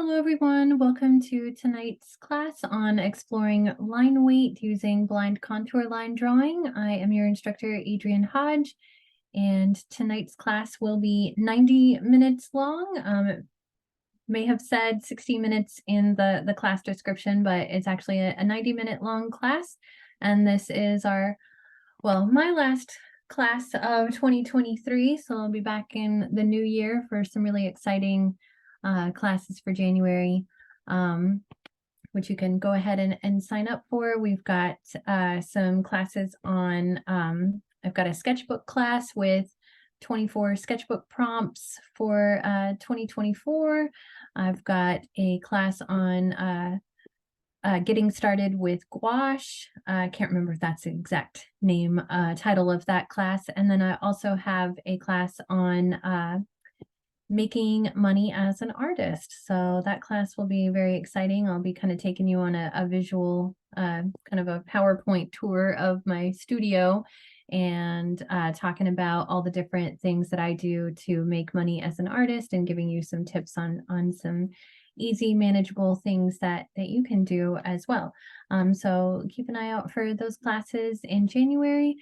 Hello everyone, welcome to tonight's class on exploring line weight using blind contour line drawing. I am your instructor, Adrienne Hodge, and tonight's class will be 90 minutes long. It may have said 60 minutes in the class description, but it's actually a 90-minute long class. And this is my last class of 2023, so I'll be back in the new year for some really exciting classes for January, which you can go ahead and sign up for. We've got some classes on, I've got a sketchbook class with 24 sketchbook prompts for 2024. I've got a class on getting started with gouache. I can't remember if that's the exact name, title of that class. And then I also have a class on making money as an artist. So that class will be very exciting. I'll be kind of taking you on a visual, kind of a PowerPoint tour of my studio and talking about all the different things that I do to make money as an artist and giving you some tips on some easy, manageable things that you can do as well. So keep an eye out for those classes in January.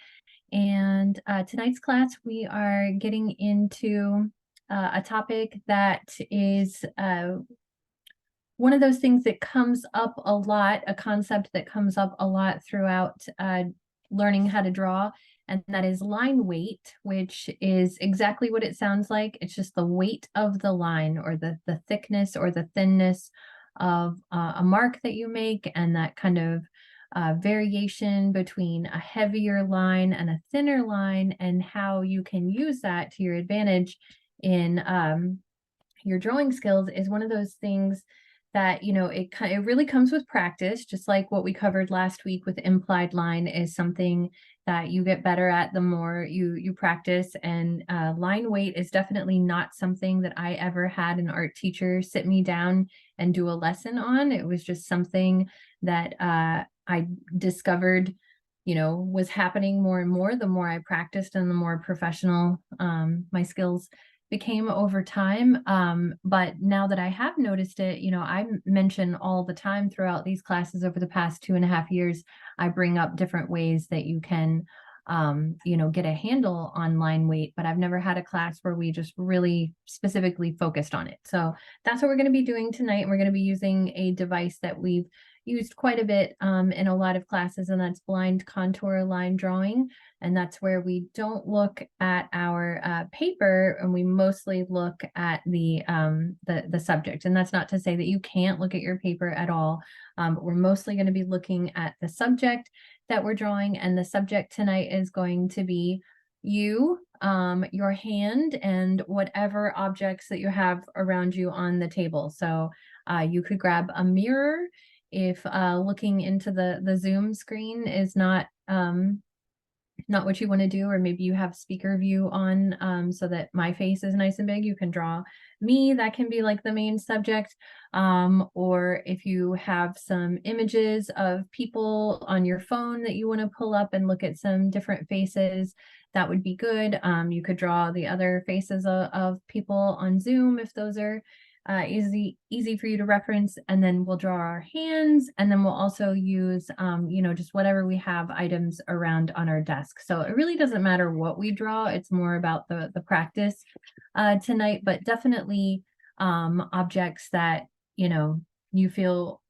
And tonight's class, we are getting into a topic that is one of those things that comes up a lot, a concept that comes up a lot throughout learning how to draw, and that is line weight, which is exactly what it sounds like. It's just the weight of the line, or the thickness or the thinness of a mark that you make, and that kind of variation between a heavier line and a thinner line, and how you can use that to your advantage in your drawing skills is one of those things that, it really comes with practice, just like what we covered last week with implied line is something that you get better at the more you practice. And line weight is definitely not something that I ever had an art teacher sit me down and do a lesson on. It was just something that I discovered was happening more and more the more I practiced and the more professional my skills became over time. But now that I have noticed it, I mention all the time throughout these classes over the past 2.5 years, I bring up different ways that you can, get a handle on line weight, but I've never had a class where we just really specifically focused on it. So that's what we're going to be doing tonight. We're going to be using a device that we've used quite a bit in a lot of classes, and that's blind contour line drawing. And that's where we don't look at our paper, and we mostly look at the subject. And that's not to say that you can't look at your paper at all, but we're mostly going to be looking at the subject that we're drawing. And the subject tonight is going to be you, your hand, and whatever objects that you have around you on the table. So you could grab a mirror if looking into the Zoom screen is not what you want to do, or maybe you have speaker view on so that my face is nice and big. You can draw me, that can be like the main subject. Or if you have some images of people on your phone that you want to pull up and look at some different faces, that would be good. You could draw the other faces of people on Zoom if those are easy for you to reference. And then we'll draw our hands, and then we'll also use just whatever we have items around on our desk. So it really doesn't matter what we draw, it's more about the practice tonight, but definitely objects that you feel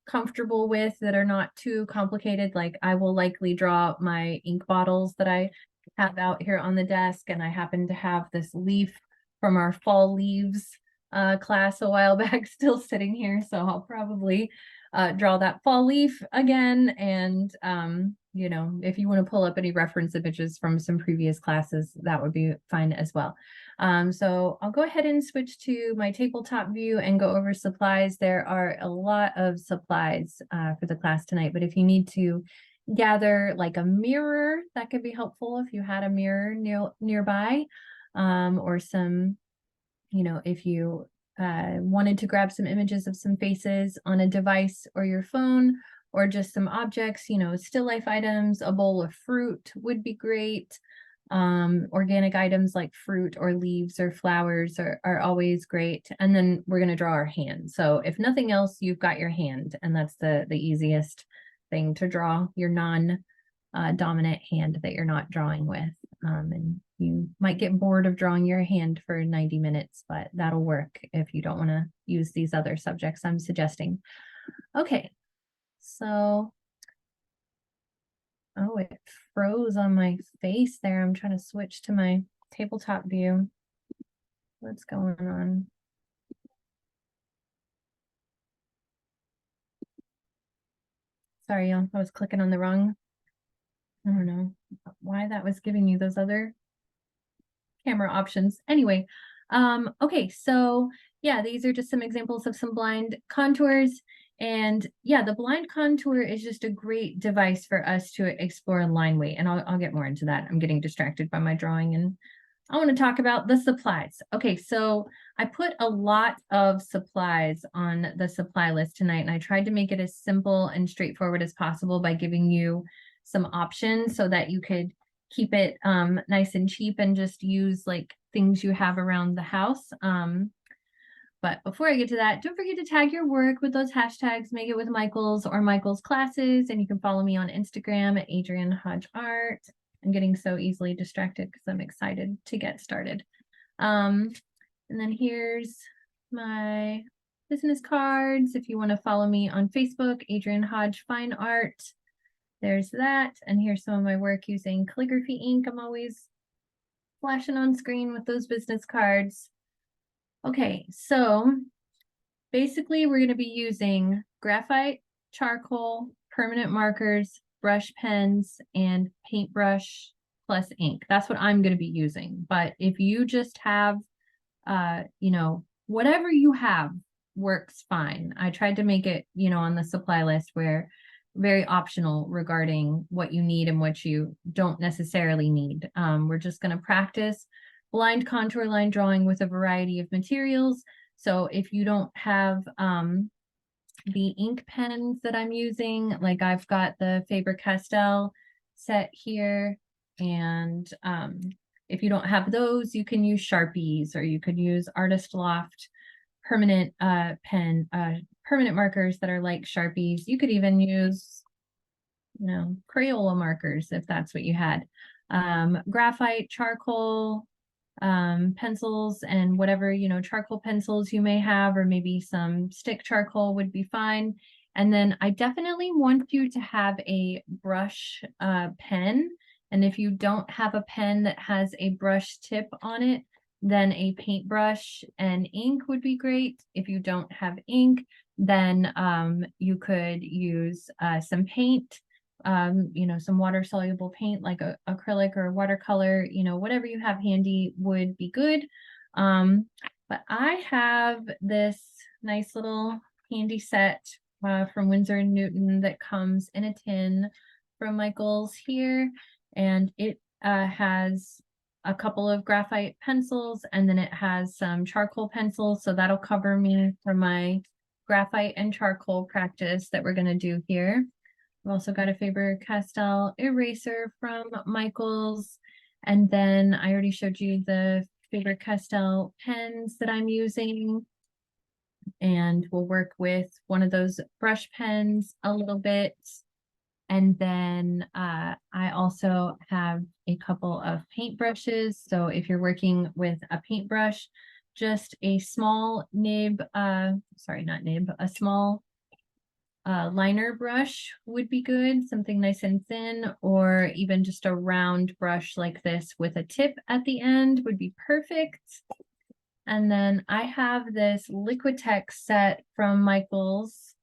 comfortable with, that are not too complicated. Like I will likely draw my ink bottles that I have out here on the desk, and I happen to have this leaf from our fall leaves class a while back still sitting here, so I'll probably draw that fall leaf again. And if you want to pull up any reference images from some previous classes, that would be fine as well. So I'll go ahead and switch to my tabletop view and go over supplies. There are a lot of supplies for the class tonight, but if you need to gather like a mirror, that could be helpful if you had a mirror nearby, or some if you wanted to grab some images of some faces on a device or your phone, or just some objects, still life items, a bowl of fruit would be great. Organic items like fruit or leaves or flowers are always great. And then we're going to draw our hand. So if nothing else, you've got your hand, and that's the easiest thing to draw, your non-dominant hand that you're not drawing with. And you might get bored of drawing your hand for 90 minutes, but that'll work if you don't want to use these other subjects I'm suggesting. Okay, so, oh, it froze on my face there. I'm trying to switch to my tabletop view. What's going on? Sorry, y'all, I was clicking on the wrong, I don't know why that was giving you those other camera options. Anyway, okay, so yeah, these are just some examples of some blind contours. And yeah, the blind contour is just a great device for us to explore line weight. And I'll get more into that. I'm getting distracted by my drawing, and I want to talk about the supplies. Okay, so I put a lot of supplies on the supply list tonight, and I tried to make it as simple and straightforward as possible by giving you some options so that you could keep it nice and cheap and just use like things you have around the house. But before I get to that, don't forget to tag your work with those hashtags, Make It With Michaels or Michaels Classes, and you can follow me on Instagram at Adrian Hodge Art. I'm getting so easily distracted because I'm excited to get started. And then here's my business cards. If you want to follow me on Facebook, Adrian Hodge Fine Art. There's that. And here's some of my work using calligraphy ink. I'm always flashing on screen with those business cards. Okay, so basically we're going to be using graphite, charcoal, permanent markers, brush pens, and paintbrush plus ink. That's what I'm going to be using. But if you just have, you know, whatever you have works fine. I tried to make it, you know, on the supply list where very optional regarding what you need and what you don't necessarily need. We're just going to practice blind contour line drawing with a variety of materials. So if you don't have the ink pens that I'm using, like I've got the Faber-Castell set here, and if you don't have those, you can use Sharpies, or you could use Artist Loft permanent permanent markers that are like Sharpies. You could even use, you know, Crayola markers if that's what you had. Graphite, charcoal, pencils, and whatever, you know, charcoal pencils you may have, or maybe some stick charcoal would be fine. And then I definitely want you to have a brush pen. And if you don't have a pen that has a brush tip on it, then a paintbrush and ink would be great. If you don't have ink, then you could use some paint, you know, some water soluble paint like acrylic or watercolor, you know, whatever you have handy would be good. But I have this nice little handy set from Winsor and Newton that comes in a tin from Michaels here, and it has a couple of graphite pencils, and then it has some charcoal pencils, so that'll cover me for my graphite and charcoal practice that we're going to do here. I've also got a Faber-Castell eraser from Michaels, and then I already showed you the Faber-Castell pens that I'm using, and we'll work with one of those brush pens a little bit. And then I also have a couple of paintbrushes. So if you're working with a paintbrush, just a small nib, sorry, not nib, a small liner brush would be good, something nice and thin, or even just a round brush like this with a tip at the end would be perfect. And then I have this Liquitex set from Michaels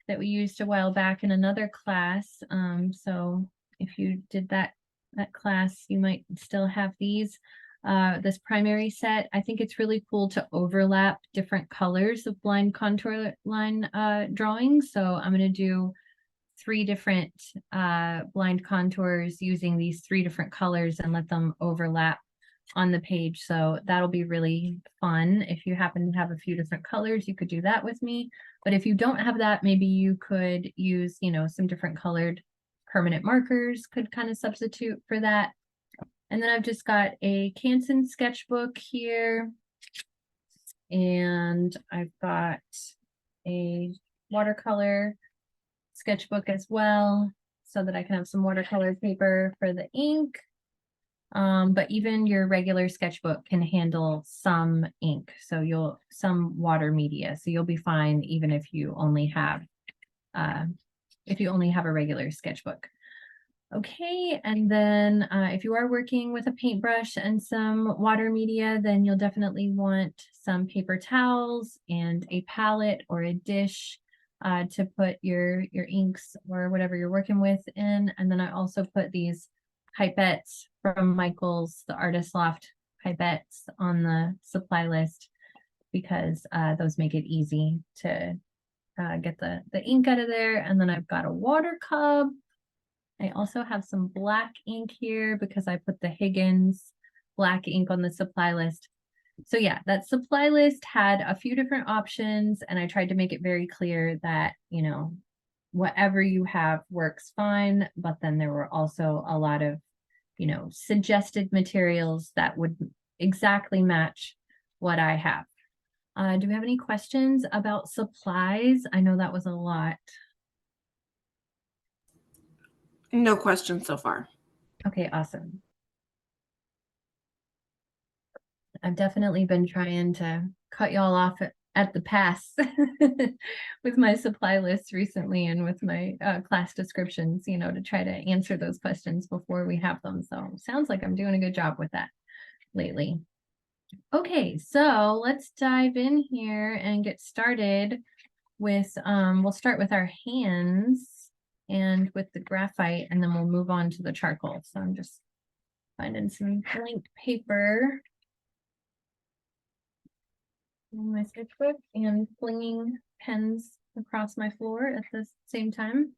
that we used a while back in another class. So if you did that class, you might still have these. This primary set, I think it's really cool to overlap different colors of blind contour line drawing. So I'm going to do 3 different blind contours using these 3 different colors and let them overlap on the page. So that'll be really fun. If you happen to have a few different colors, you could do that with me. But if you don't have that, maybe you could use, you know, some different colored permanent markers could kind of substitute for that. And then I've just got a Canson sketchbook here. And I've got a watercolor sketchbook as well, so that I can have some watercolor paper for the ink. But even your regular sketchbook can handle some ink, so some water media, so you'll be fine even if you only have a regular sketchbook. Okay, and then if you are working with a paintbrush and some water media, then you'll definitely want some paper towels and a palette or a dish to put your inks or whatever you're working with in. And then I also put these pipettes from Michael's, the Artist Loft pipettes, on the supply list, because those make it easy to get the ink out of there. And then I've got a water cup. I also have some black ink here because I put the Higgins black ink on the supply list. So yeah, that supply list had a few different options, and I tried to make it very clear that, you know, whatever you have works fine, but then there were also a lot of, you know, suggested materials that would exactly match what I have. Do we have any questions about supplies? I know that was a lot. No questions so far. Okay, awesome. I've definitely been trying to cut y'all off at the pass with my supply lists recently, and with my class descriptions, you know, to try to answer those questions before we have them. So sounds like I'm doing a good job with that lately. Okay, so let's dive in here and get started with, we'll start with our hands and with the graphite, and then we'll move on to the charcoal. So I'm just finding some blank paper in my sketchbook and flinging pens across my floor at the same time.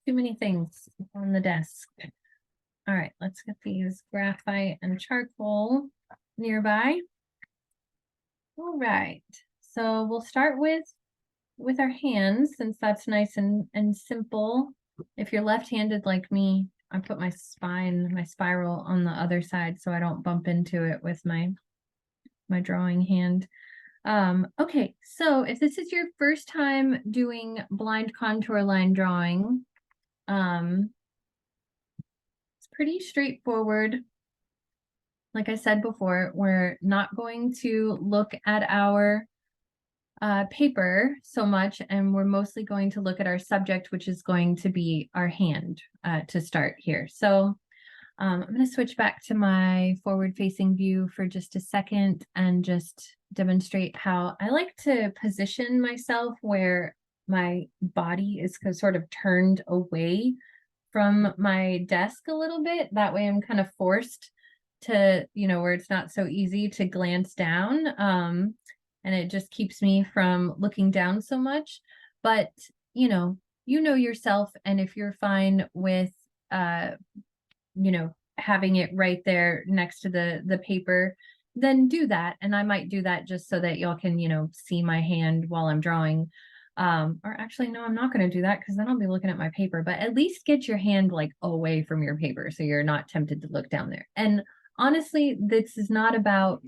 Too many things on the desk. All right, let's get these graphite and charcoal nearby. All right, so we'll start with our hands, since that's nice and simple. If you're left-handed like me, I put my spiral on the other side so I don't bump into it with my drawing hand. Okay, so if this is your first time doing blind contour line drawing, it's pretty straightforward. Like I said before, we're not going to look at our paper so much, and we're mostly going to look at our subject, which is going to be our hand to start here. So I'm going to switch back to my forward-facing view for just a second and just demonstrate how I like to position myself where my body is sort of turned away from my desk a little bit. That way I'm kind of forced to, you know, where it's not so easy to glance down. And it just keeps me from looking down so much. But, you know yourself, and if you're fine with, you know, having it right there next to the paper, then do that. And I might do that just so that y'all can, you know, see my hand while I'm drawing. Or actually, no, I'm not going to do that, because then I'll be looking at my paper. But at least get your hand like away from your paper so you're not tempted to look down there. And honestly, this is not about,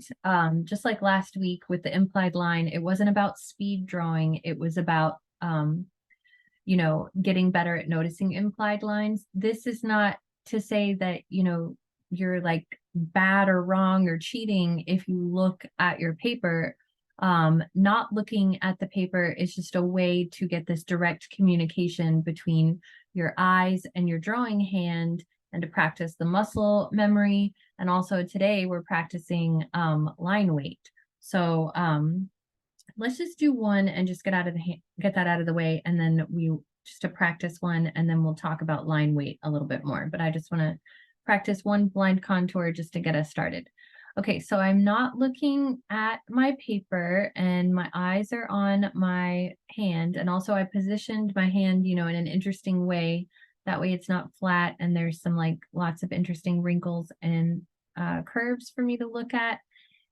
just like last week with the implied line, it wasn't about speed drawing. It was about, you know, getting better at noticing implied lines. This is not to say that, you know, you're like bad or wrong or cheating if you look at your paper. Not looking at the paper is just a way to get this direct communication between your eyes and your drawing hand, and to practice the muscle memory. And also today we're practicing line weight. So let's just do one and just get that out of the way, and then just to practice one, and then we'll talk about line weight a little bit more. But I just want to practice one blind contour just to get us started. Okay, so I'm not looking at my paper, and my eyes are on my hand. And also I positioned my hand, you know, in an interesting way. That way it's not flat, and there's some like lots of interesting wrinkles and curves for me to look at.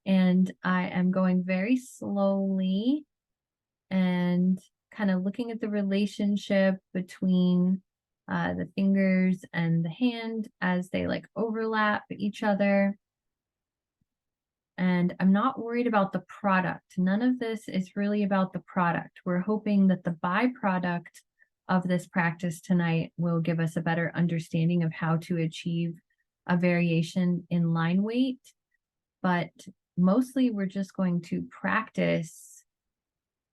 And I am going very slowly and kind of looking at the relationship between the fingers and the hand as they like overlap each other. And I'm not worried about the product. None of this is really about the product. We're hoping that the byproduct of this practice tonight will give us a better understanding of how to achieve a variation in line weight. But mostly we're just going to practice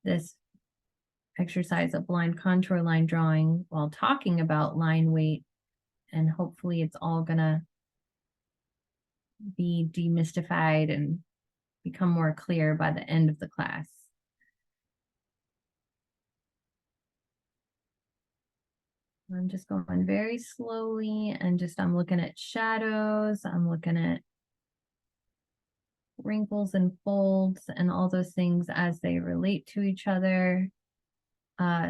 this exercise of blind contour line drawing while talking about line weight. And hopefully it's all gonna be demystified and become more clear by the end of the class. I'm just going very slowly and I'm looking at shadows. I'm looking at wrinkles and folds and all those things as they relate to each other.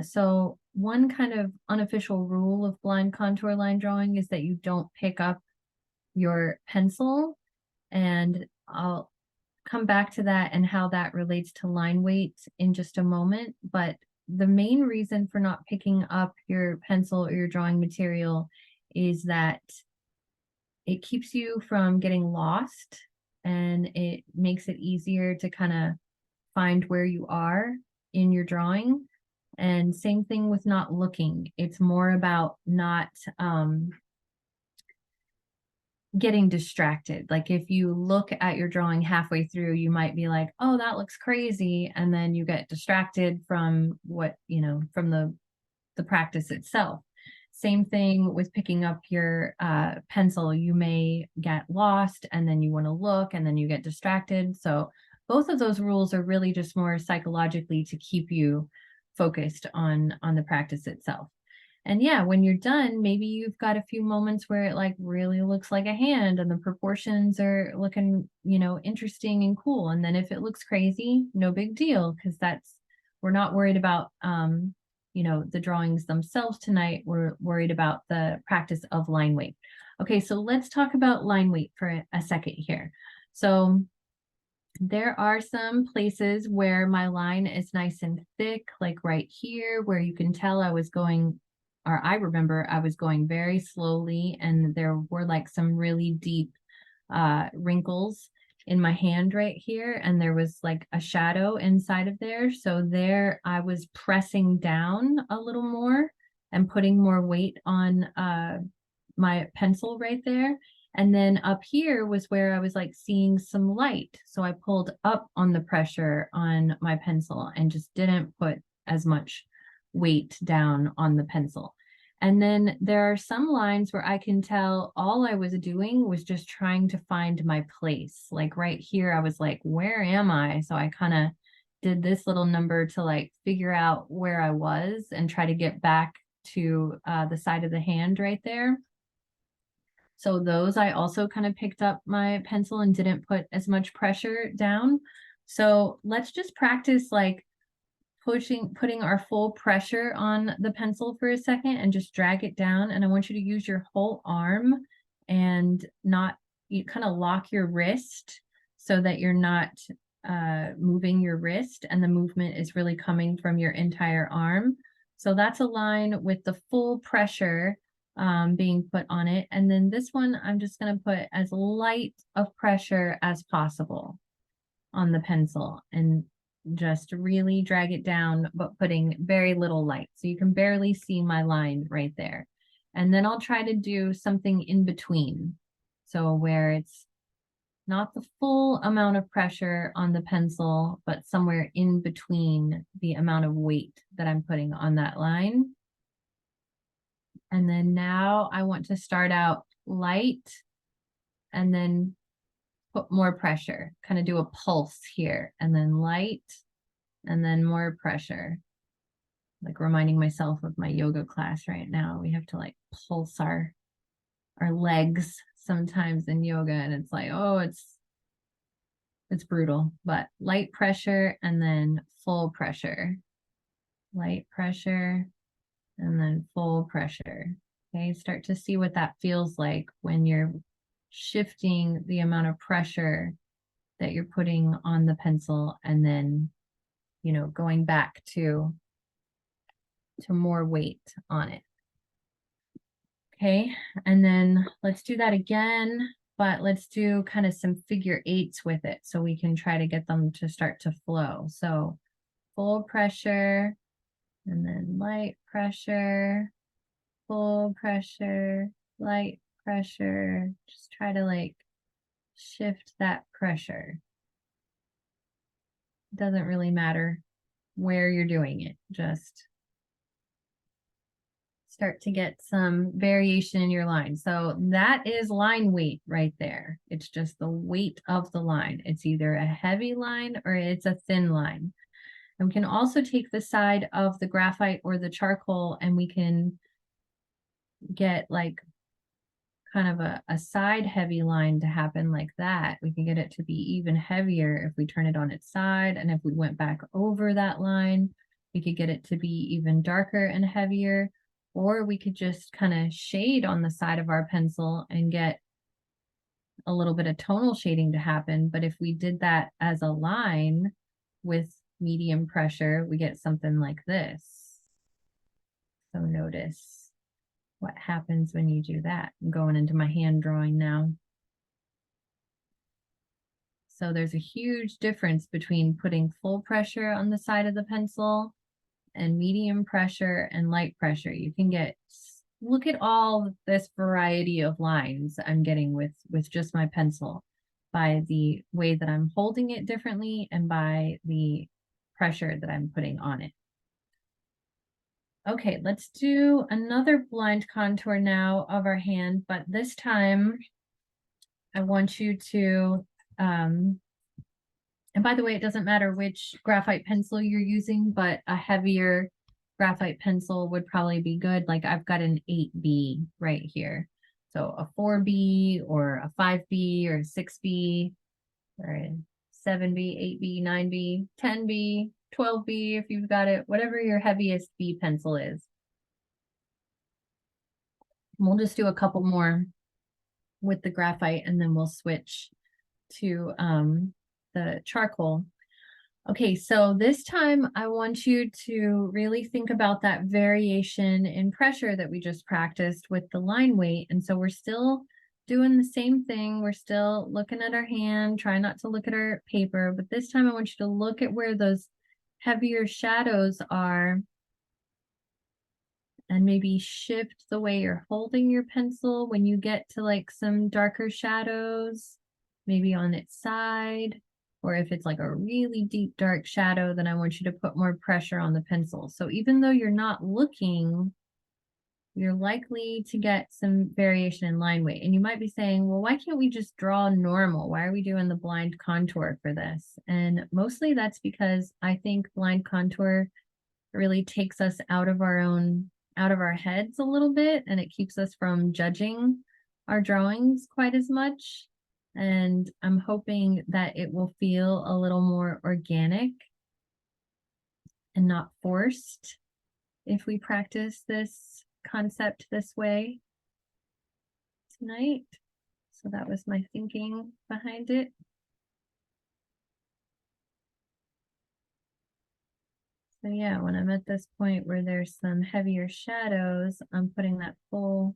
So one kind of unofficial rule of blind contour line drawing is that you don't pick up your pencil, and I'll come back to that and how that relates to line weight in just a moment. But the main reason for not picking up your pencil or your drawing material is that it keeps you from getting lost, and it makes it easier to kind of find where you are in your drawing. And same thing with not looking. It's more about not getting distracted. Like if you look at your drawing halfway through, you might be like, oh, that looks crazy. And then you get distracted from what, from the practice itself. Same thing with picking up your pencil. You may get lost and then you want to look and then you get distracted. So both of those rules are really just more psychologically to keep you focused on the practice itself. And yeah, when you're done, maybe you've got a few moments where it like really looks like a hand and the proportions are looking, interesting and cool. And then if it looks crazy, no big deal, because we're not worried about, the drawings themselves tonight. We're worried about the practice of line weight. Okay, so let's talk about line weight for a second here. So there are some places where my line is nice and thick, like right here, where you can tell I remember I was going very slowly, and there were like some really deep wrinkles in my hand right here, and there was like a shadow inside of there. So there I was pressing down a little more and putting more weight on my pencil right there. And then up here was where I was like seeing some light. So I pulled up on the pressure on my pencil and just didn't put as much weight down on the pencil. And then there are some lines where I can tell all I was doing was just trying to find my place. Like right here, I was like, where am I? So I kind of did this little number to like figure out where I was and try to get back to the side of the hand right there. So those I also kind of picked up my pencil and didn't put as much pressure down. So let's just practice like putting our full pressure on the pencil for a second and just drag it down. And I want you to use your whole arm and you kind of lock your wrist so that you're not moving your wrist, and the movement is really coming from your entire arm. So that's a line with the full pressure being put on it. And then this one, I'm just going to put as light of pressure as possible on the pencil and just really drag it down, but putting very little light. So you can barely see my line right there. And then I'll try to do something in between. So where it's not the full amount of pressure on the pencil, but somewhere in between the amount of weight that I'm putting on that line. And then now I want to start out light and then put more pressure, kind of do a pulse here, and then light and then more pressure. Like reminding myself of my yoga class right now. We have to like pulse our legs sometimes in yoga, and it's like, oh, it's brutal. But light pressure and then full pressure. Light pressure and then full pressure. Okay, start to see what that feels like when you're shifting the amount of pressure that you're putting on the pencil, and then, going back to to more weight on it. Okay, and then let's do that again, but let's do kind of some figure eights with it so we can try to get them to start to flow. So full pressure, and then light pressure, full pressure, light pressure. Just try to like shift that pressure. It doesn't really matter where you're doing it, just start to get some variation in your line. So that is line weight right there. It's just the weight of the line. It's either a heavy line or it's a thin line. And we can also take the side of the graphite or the charcoal and we can get like kind of a side heavy line to happen like that. We can get it to be even heavier if we turn it on its side. And if we went back over that line, we could get it to be even darker and heavier. Or we could just kind of shade on the side of our pencil and get a little bit of tonal shading to happen. But if we did that as a line with medium pressure, we get something like this. So notice what happens when you do that. I'm going into my hand drawing now. So there's a huge difference between putting full pressure on the side of the pencil and medium pressure and light pressure. You can get, look at all this variety of lines I'm getting with just my pencil by the way that I'm holding it differently and by the pressure that I'm putting on it. Okay, let's do another blind contour now of our hand, but this time I want you to, and by the way, it doesn't matter which graphite pencil you're using, but a heavier graphite pencil would probably be good. Like I've got an 8B right here. So a 4B or a 5B or a 6B or a 7B, 8B, 9B, 10B, 12B if you've got it, whatever your heaviest B pencil is. And we'll just do a couple more with the graphite and then we'll switch to the charcoal. Okay, so this time I want you to really think about that variation in pressure that we just practiced with the line weight. And so we're still doing the same thing. We're still looking at our hand, try not to look at our paper, but this time I want you to look at where those heavier shadows are and maybe shift the way you're holding your pencil when you get to like some darker shadows, maybe on its side. Or if it's like a really deep dark shadow, then I want you to put more pressure on the pencil. So even though you're not looking, you're likely to get some variation in line weight. And you might be saying, well, why can't we just draw normal? Why are we doing the blind contour for this? And mostly that's because I think blind contour really takes us out of our heads a little bit, and it keeps us from judging our drawings quite as much. And I'm hoping that it will feel a little more organic and not forced if we practice this concept this way tonight. So that was my thinking behind it. So yeah, when I'm at this point where there's some heavier shadows, I'm putting that full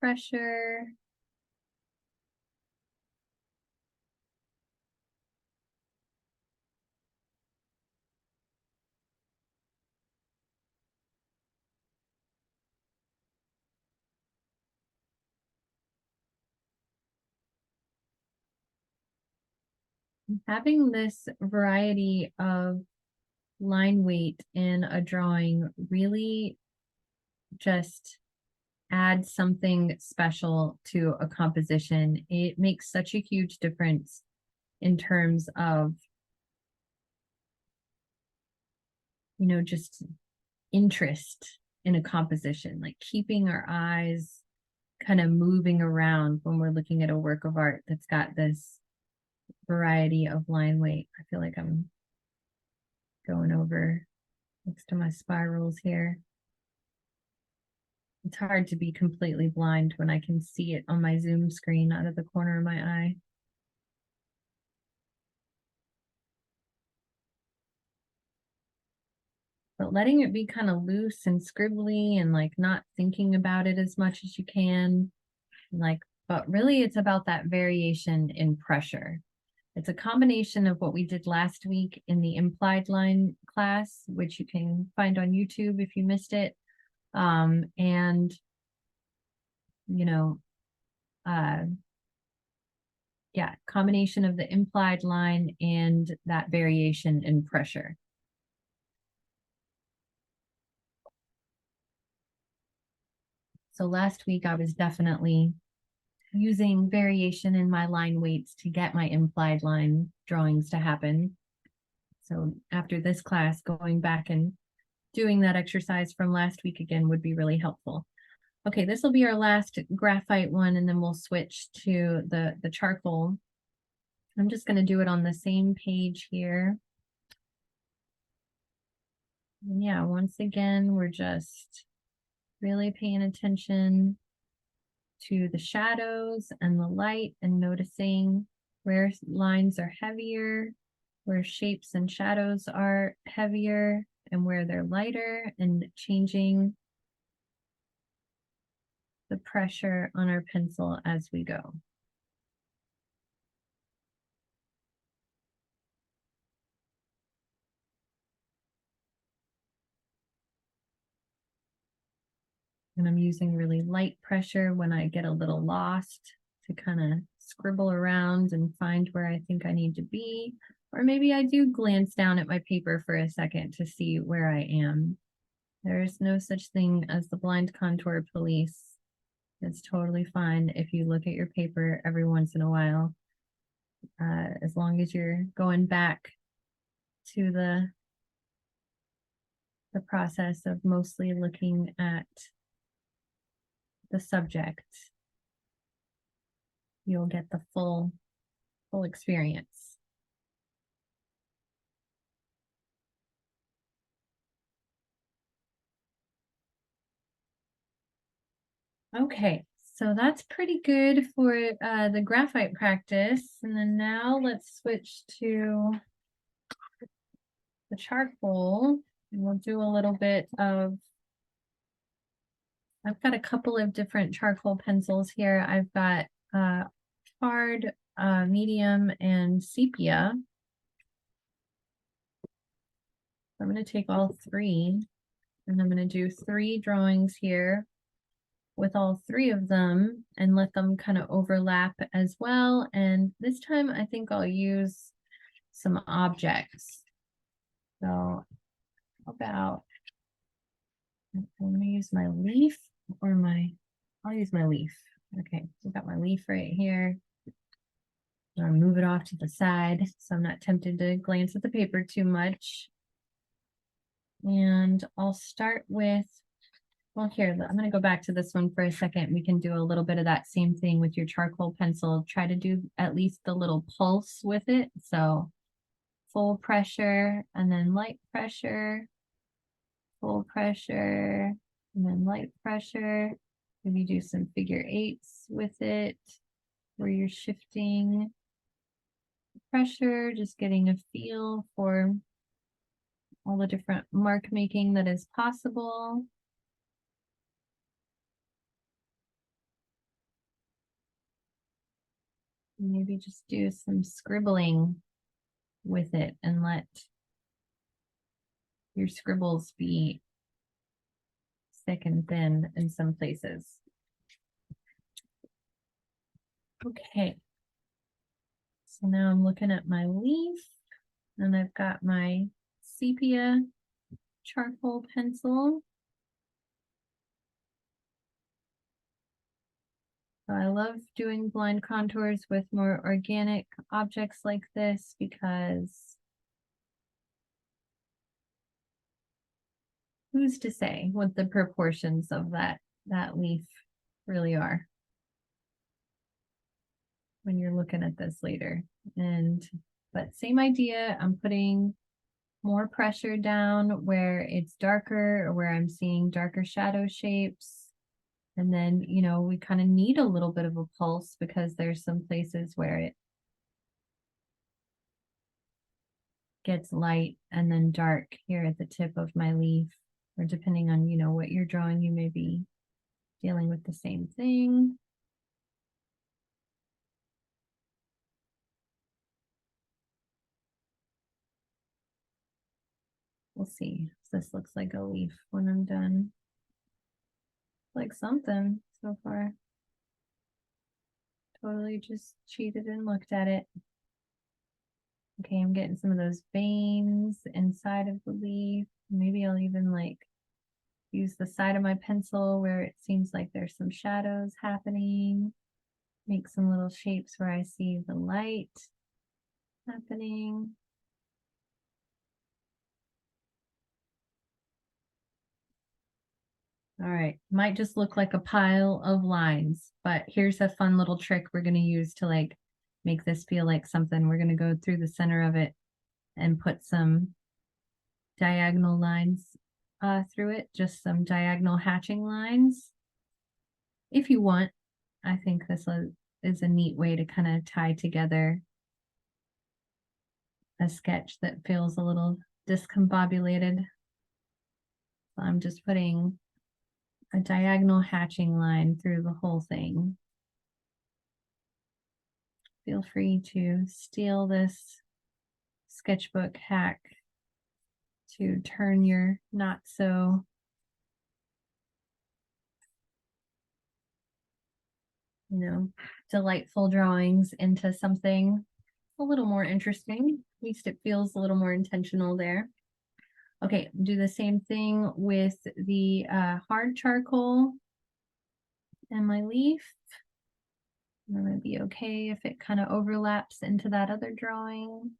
pressure. Having this variety of line weight in a drawing really just adds something special to a composition. It makes such a huge difference in terms of, you know, just interest in a composition, like keeping our eyes kind of moving around when we're looking at a work of art that's got this variety of line weight. I feel like I'm going over next to my spirals here. It's hard to be completely blind when I can see it on my Zoom screen out of the corner of my eye. but letting it be kind of loose and scribbly and like not thinking about it as much as you can. Like, but really it's about that variation in pressure. It's a combination of what we did last week in the implied line class, which you can find on YouTube if you missed it. And, you know, yeah, combination of the implied line and that variation in pressure. So last week I was definitely using variation in my line weights to get my implied line drawings to happen. So after this class, going back and doing that exercise from last week again would be really helpful. Okay, this will be our last graphite one, and then we'll switch to the charcoal. I'm just going to do it on the same page here. And yeah, once again, we're just really paying attention to the shadows and the light and noticing where lines are heavier, where shapes and shadows are heavier, and where they're lighter, and changing the pressure on our pencil as we go. And I'm using really light pressure when I get a little lost to kind of scribble around and find where I think I need to be. Or maybe I do glance down at my paper for a second to see where I am. There is no such thing as the blind contour police. It's totally fine if you look at your paper every once in a while, as long as you're going back to the process of mostly looking at the subject. You'll get the full experience. Okay, so that's pretty good for the graphite practice. And then now let's switch to the charcoal. And we'll do a little bit of, I've got a couple of different charcoal pencils here. I've got hard, medium, and sepia. I'm going to take all three, and I'm going to do 3 drawings here with all 3 of them and let them kind of overlap as well. And this time I think I'll use some objects. So how about, I'm going to use my leaf or I'll use my leaf. Okay, so I've got my leaf right here. I'll move it off to the side so I'm not tempted to glance at the paper too much. And I'll start with, well, here, I'm going to go back to this one for a second. We can do a little bit of that same thing with your charcoal pencil. Try to do at least the little pulse with it. So full pressure and then light pressure, full pressure, and then light pressure. Maybe do some figure 8s with it where you're shifting pressure, just getting a feel for all the different mark making that is possible. Maybe just do some scribbling with it and let your scribbles be thick and thin in some places. Okay. So now I'm looking at my leaf and I've got my sepia charcoal pencil. So I love doing blind contours with more organic objects like this because who's to say what the proportions of that leaf really are when you're looking at this later. But same idea, I'm putting more pressure down where it's darker or where I'm seeing darker shadow shapes. And then, you know, we kind of need a little bit of a pulse because there's some places where gets light and then dark here at the tip of my leaf, or depending on, you know, what you're drawing, you may be dealing with the same thing. We'll see if this looks like a leaf when I'm done. Like something so far. Totally just cheated and looked at it. Okay, I'm getting some of those veins inside of the leaf. Maybe I'll even like use the side of my pencil where it seems like there's some shadows happening. Make some little shapes where I see the light happening. All right, might just look like a pile of lines, but here's a fun little trick we're going to use to like make this feel like something. We're going to go through the center of it and put some diagonal lines through it, just some diagonal hatching lines. If you want, I think this is a neat way to kind of tie together a sketch that feels a little discombobulated. So I'm just putting a diagonal hatching line through the whole thing. Feel free to steal this sketchbook hack to turn your not so delightful drawings into something a little more interesting. At least it feels a little more intentional there. Okay, do the same thing with the hard charcoal and my leaf. That might be okay if it kind of overlaps into that other drawing.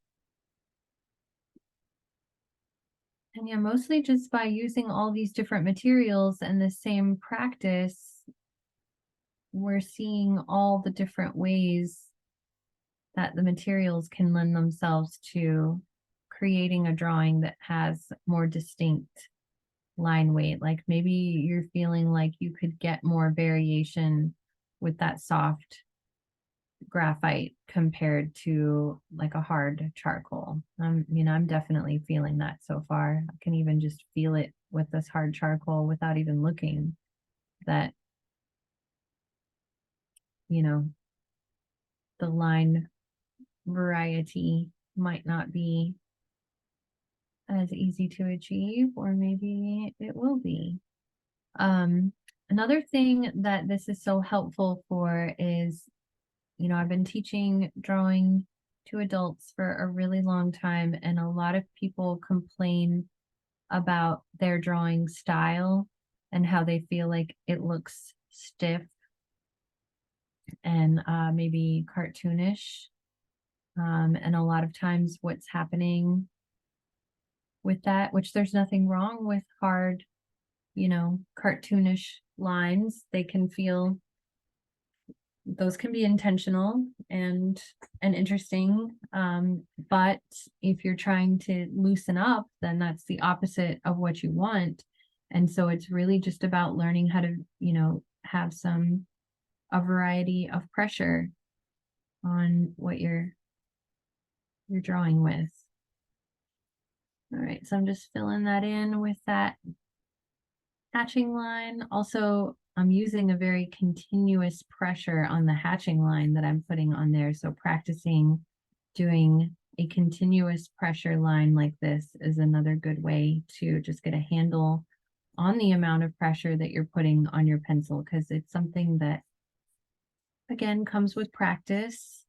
And yeah, mostly just by using all these different materials and the same practice, we're seeing all the different ways that the materials can lend themselves to creating a drawing that has more distinct line weight. Like maybe you're feeling like you could get more variation with that soft graphite compared to like a hard charcoal. I'm definitely feeling that so far. I can even just feel it with this hard charcoal without even looking, that the line variety might not be as easy to achieve, or maybe it will be. Another thing that this is so helpful for is, I've been teaching drawing to adults for a really long time, and a lot of people complain about their drawing style and how they feel like it looks stiff and maybe cartoonish. And a lot of times what's happening with that, which there's nothing wrong with hard, cartoonish lines. They can feel, those can be intentional and interesting. But if you're trying to loosen up, then that's the opposite of what you want. And so it's really just about learning how to, have a variety of pressure on what you're drawing with. All right, so I'm just filling that in with that hatching line. Also, I'm using a very continuous pressure on the hatching line that I'm putting on there. So practicing doing a continuous pressure line like this is another good way to just get a handle on the amount of pressure that you're putting on your pencil, because it's something that, again, comes with practice.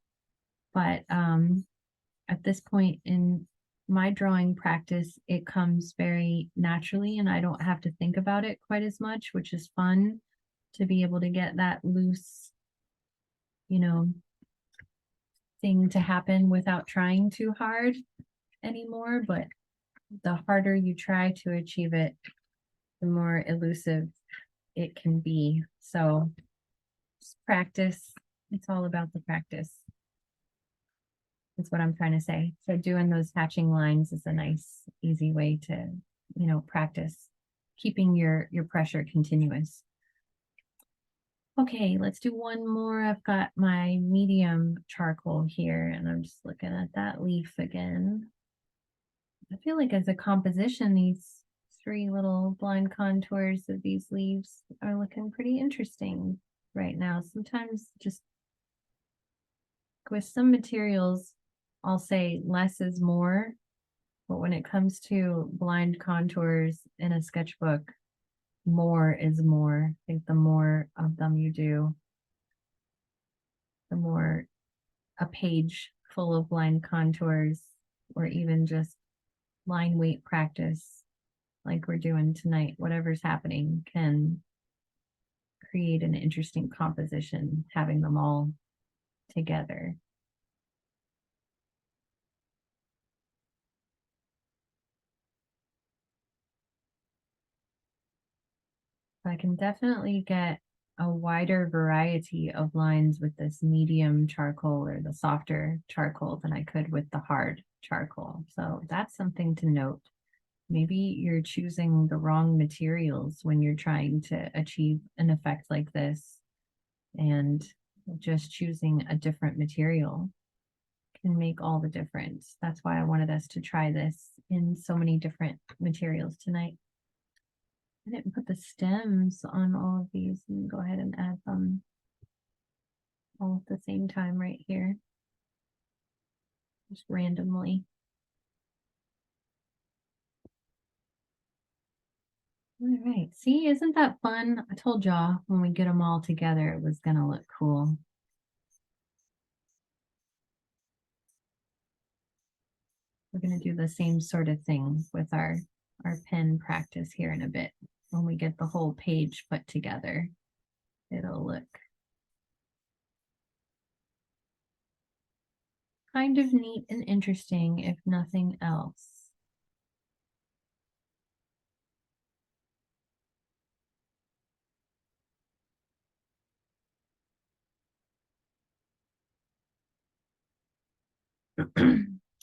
But at this point in my drawing practice, it comes very naturally and I don't have to think about it quite as much, which is fun to be able to get that loose, thing to happen without trying too hard anymore. But the harder you try to achieve it, the more elusive it can be. So just practice. It's all about the practice. That's what I'm trying to say. So doing those hatching lines is a nice, easy way to, practice keeping your pressure continuous. Okay, let's do one more. I've got my medium charcoal here, and I'm just looking at that leaf again. I feel like as a composition, these three little blind contours of these leaves are looking pretty interesting right now. Sometimes just with some materials, I'll say less is more, but when it comes to blind contours in a sketchbook, more is more. I think the more of them you do, the more a page full of blind contours or even just line weight practice like we're doing tonight, whatever's happening can create an interesting composition, having them all together. I can definitely get a wider variety of lines with this medium charcoal or the softer charcoal than I could with the hard charcoal. So that's something to note. Maybe you're choosing the wrong materials when you're trying to achieve an effect like this, and just choosing a different material can make all the difference. That's why I wanted us to try this in so many different materials tonight. I didn't put the stems on all of these. You can go ahead and add them all at the same time right here, just randomly. All right, see, isn't that fun? I told y'all when we get them all together, it was gonna look cool. We're gonna do the same sort of thing with our pen practice here in a bit. When we get the whole page put together, it'll look kind of neat and interesting, if nothing else.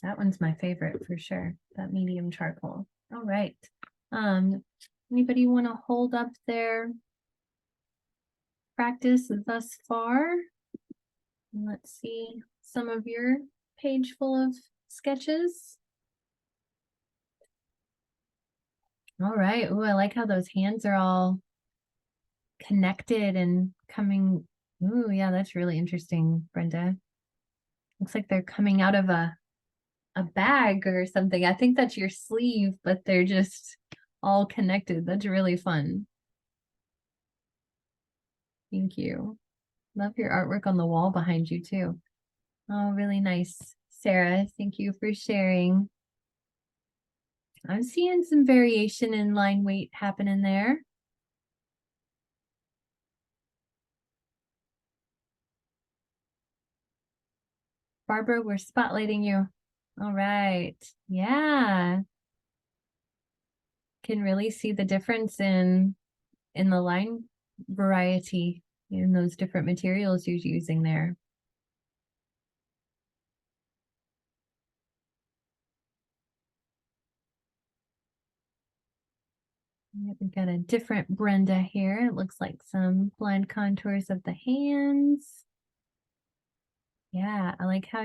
That one's my favorite for sure, that medium charcoal. All right. Anybody want to hold up their practice thus far? Let's see some of your page full of sketches. All right. Oh, I like how those hands are all connected and coming. Ooh, yeah, that's really interesting, Brenda. Looks like they're coming out of a bag or something. I think that's your sleeve, but they're just all connected. That's really fun. Thank you. Love your artwork on the wall behind you too. Oh, really nice. Sarah, thank you for sharing. I'm seeing some variation in line weight happening there. Barbara, we're spotlighting you. All right. Yeah. Can really see the difference in the line variety in those different materials you're using there. We've got a different Brenda here. It looks like some blind contours of the hands. Yeah, I like how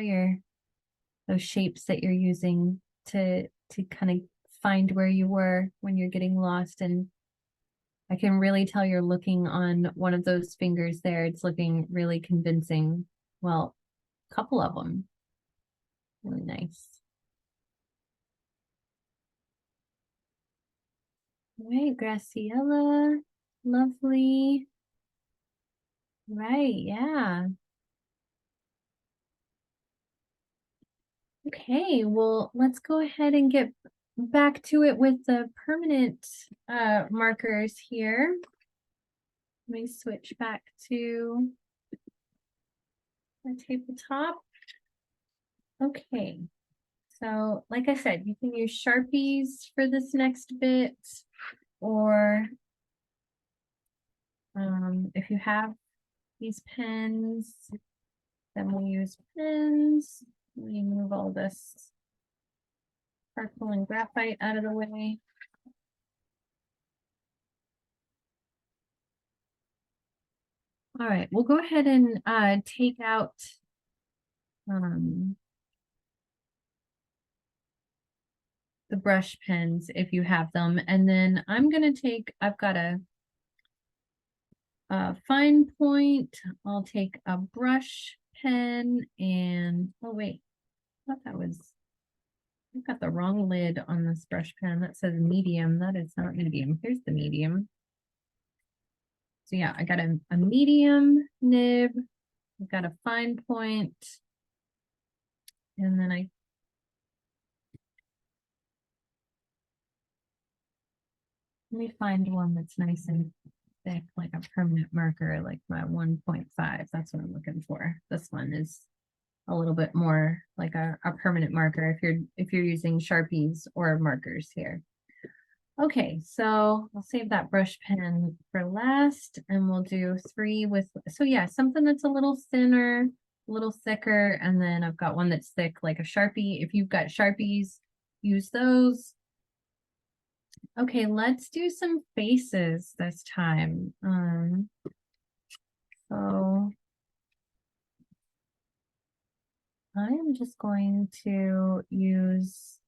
those shapes that you're using to kind of find where you were when you're getting lost. And I can really tell you're looking on one of those fingers there. It's looking really convincing. Well, a couple of them. Really nice. All right, Graciela. Lovely. Right, yeah. Okay, well, let's go ahead and get back to it with the permanent markers here. Let me switch back to the tabletop. Okay, so like I said, you can use Sharpies for this next bit, or if you have these pens, then we'll use pens. Let me move all this charcoal and graphite out of the way. All right, we'll go ahead and take out the brush pens if you have them. And then I'm gonna take, I've got a fine point. I'll take a brush pen and, oh wait, I thought that was, I've got the wrong lid on this brush pen. That says medium. That is not medium. Here's the medium. So yeah, I got a medium nib. I've got a fine point. And then let me find one that's nice and thick, like a permanent marker, like my 1.5. That's what I'm looking for. This one is a little bit more like a permanent marker if you're using Sharpies or markers here. Okay, so I'll save that brush pen for last, and we'll do 3 with, so yeah, something that's a little thinner, a little thicker, and then I've got one that's thick like a Sharpie. If you've got Sharpies, use those. Okay, let's do some faces this time. So I am just going to use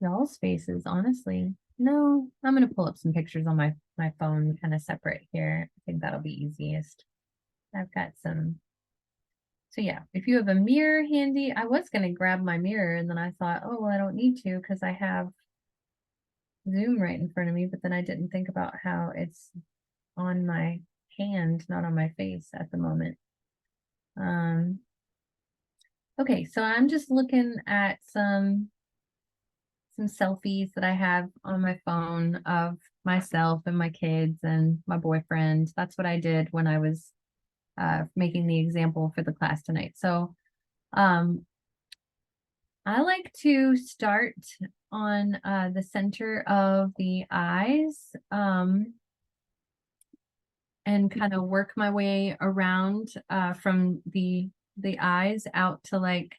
y'all's faces, honestly. No, I'm gonna pull up some pictures on my phone, kind of separate here. I think that'll be easiest. I've got some. So yeah, if you have a mirror handy, I was gonna grab my mirror and then I thought, oh, well, I don't need to because I have Zoom right in front of me, but then I didn't think about how it's on my hand, not on my face at the moment. Okay, so I'm just looking at some selfies that I have on my phone of myself and my kids and my boyfriend. That's what I did when I was making the example for the class tonight. So I like to start on the center of the eyes and kind of work my way around from the eyes out to like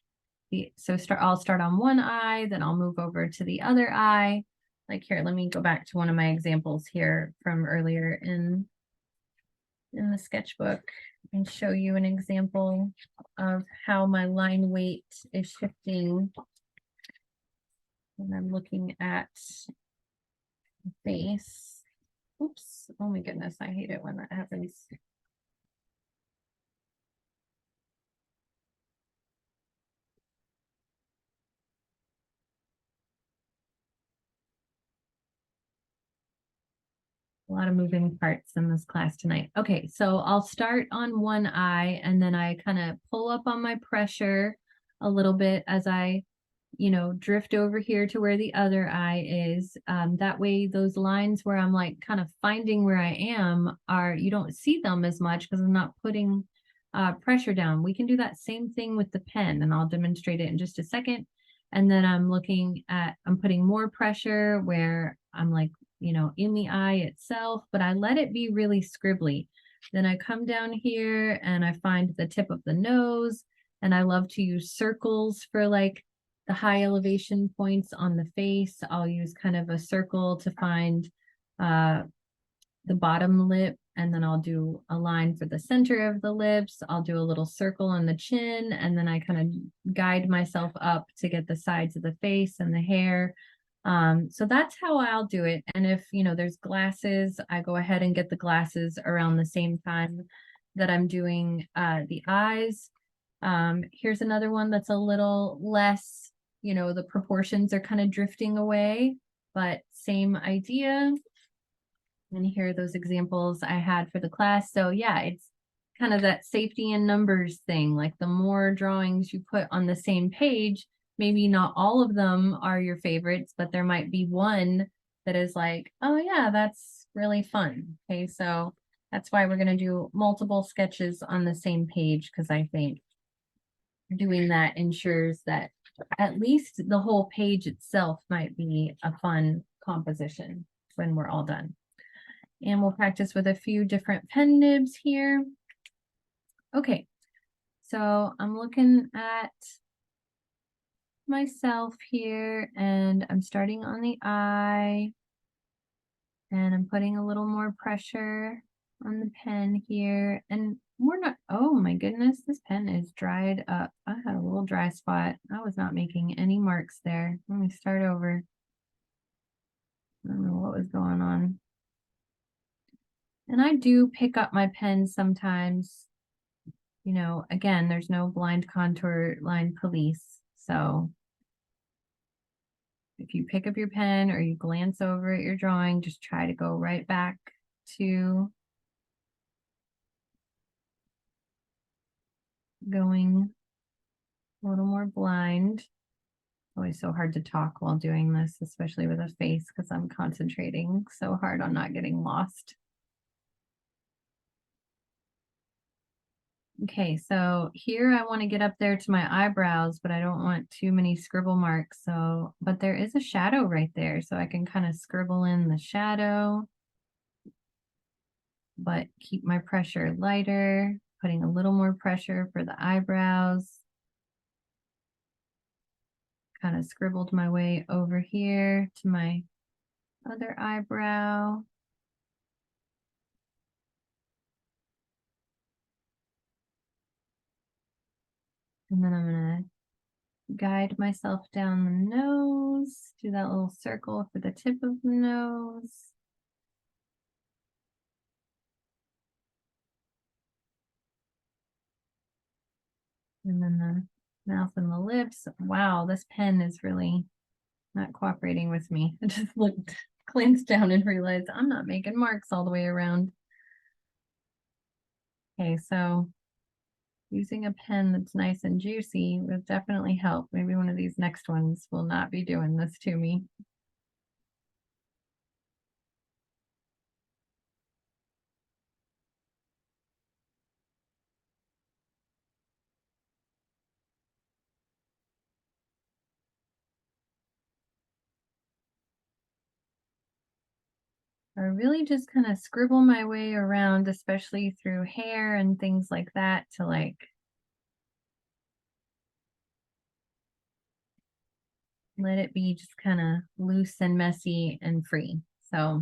I'll start on one eye, then I'll move over to the other eye. Like here, let me go back to one of my examples here from earlier in the sketchbook and show you an example of how my line weight is shifting when I'm looking at the face. Oops, oh my goodness, I hate it when that happens. A lot of moving parts in this class tonight. Okay, so I'll start on one eye and then I kind of pull up on my pressure a little bit as I, drift over here to where the other eye is. That way those lines where I'm like kind of finding where I am you don't see them as much because I'm not putting pressure down. We can do that same thing with the pen and I'll demonstrate it in just a second. And then I'm putting more pressure where I'm like, in the eye itself, but I let it be really scribbly. Then I come down here and I find the tip of the nose, and I love to use circles for like the high elevation points on the face. I'll use kind of a circle to find the bottom lip, and then I'll do a line for the center of the lips. I'll do a little circle on the chin, and then I kind of guide myself up to get the sides of the face and the hair. So that's how I'll do it. And if, there's glasses, I go ahead and get the glasses around the same time that I'm doing the eyes. Here's another one that's a little less, the proportions are kind of drifting away, but same idea. And here are those examples I had for the class. So yeah, it's kind of that safety in numbers thing. Like the more drawings you put on the same page, maybe not all of them are your favorites, but there might be one that is like, oh yeah, that's really fun. Okay, so that's why we're going to do multiple sketches on the same page, because I think doing that ensures that at least the whole page itself might be a fun composition when we're all done. And we'll practice with a few different pen nibs here. Okay, so I'm looking at myself here and I'm starting on the eye and I'm putting a little more pressure on the pen here. And we're not, oh my goodness, this pen is dried up. I had a little dry spot. I was not making any marks there. Let me start over. I don't know what was going on. And I do pick up my pen sometimes. You know, again, there's no blind contour line police. So if you pick up your pen or you glance over at your drawing, just try to go right back to going a little more blind. Always so hard to talk while doing this, especially with a face, because I'm concentrating so hard on not getting lost. Okay, so here I want to get up there to my eyebrows, but I don't want too many scribble marks. So, but there is a shadow right there, so I can kind of scribble in the shadow, but keep my pressure lighter, putting a little more pressure for the eyebrows. Kind of scribbled my way over here to my other eyebrow. And then I'm gonna guide myself down the nose, do that little circle for the tip of the nose. And then the mouth and the lips. Wow, this pen is really not cooperating with me. I just looked, glanced down and realized I'm not making marks all the way around. Okay, so using a pen that's nice and juicy would definitely help. Maybe one of these next ones will not be doing this to me. I really just kind of scribble my way around, especially through hair and things like that, to like let it be just kind of loose and messy and free. So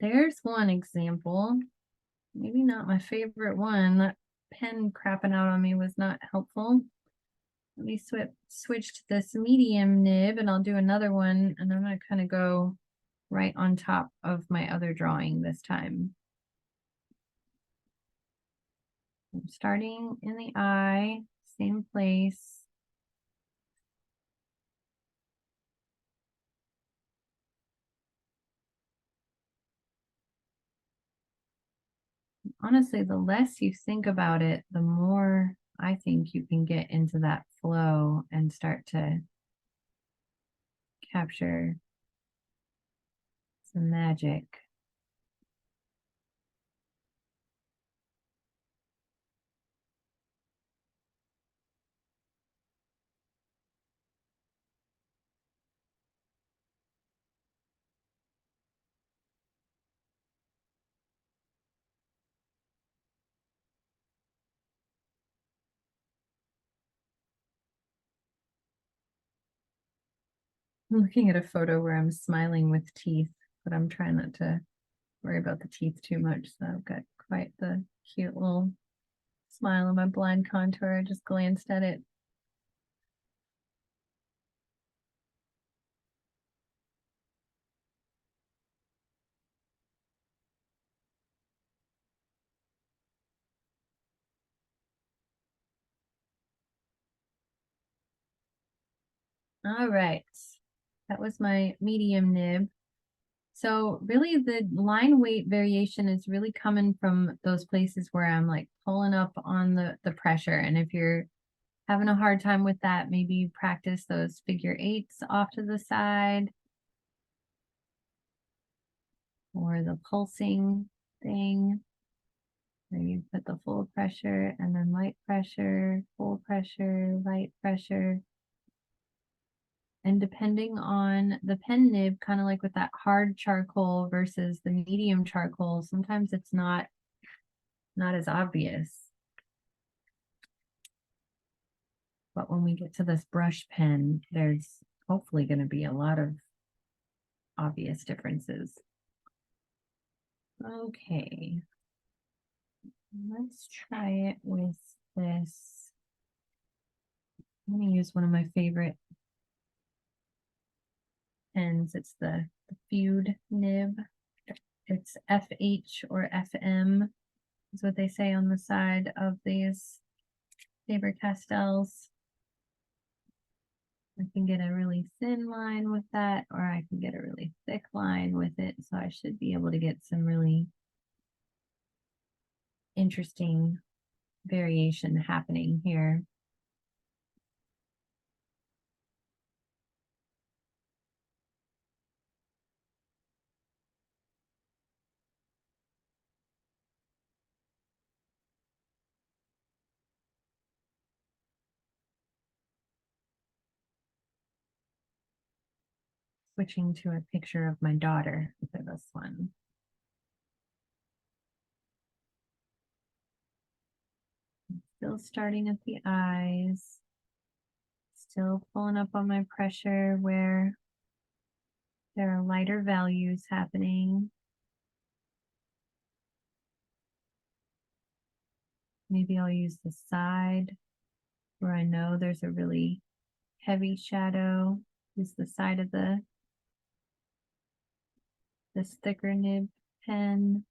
there's one example. Maybe not my favorite one. That pen crapping out on me was not helpful. Let me switch to this medium nib and I'll do another one, and I'm going to kind of go right on top of my other drawing this time. I'm starting in the eye, same place. Honestly, the less you think about it, the more I think you can get into that flow and start to capture some magic. I'm looking at a photo where I'm smiling with teeth, but I'm trying not to worry about the teeth too much. So I've got quite the cute little smile on my blind contour. I just glanced at it. All right, that was my medium nib. So really the line weight variation is really coming from those places where I'm like pulling up on the pressure. And if you're having a hard time with that, maybe you practice those figure eights off to the side, or the pulsing thing where you put the full pressure and then light pressure, full pressure, light pressure. And depending on the pen nib, kind of like with that hard charcoal versus the medium charcoal, sometimes it's not as obvious. But when we get to this brush pen, there's hopefully going to be a lot of obvious differences. Okay. Let's try it with this. I'm going to use one of my favorite pens. It's the Feud nib. It's FH or FM is what they say on the side of these Faber-Castells. I can get a really thin line with that, or I can get a really thick line with it. So I should be able to get some really interesting variation happening here. Switching to a picture of my daughter for this one. Still starting at the eyes. Still pulling up on my pressure where there are lighter values happening. Maybe I'll use the side where I know there's a really heavy shadow. Use the side of this thicker nib pen.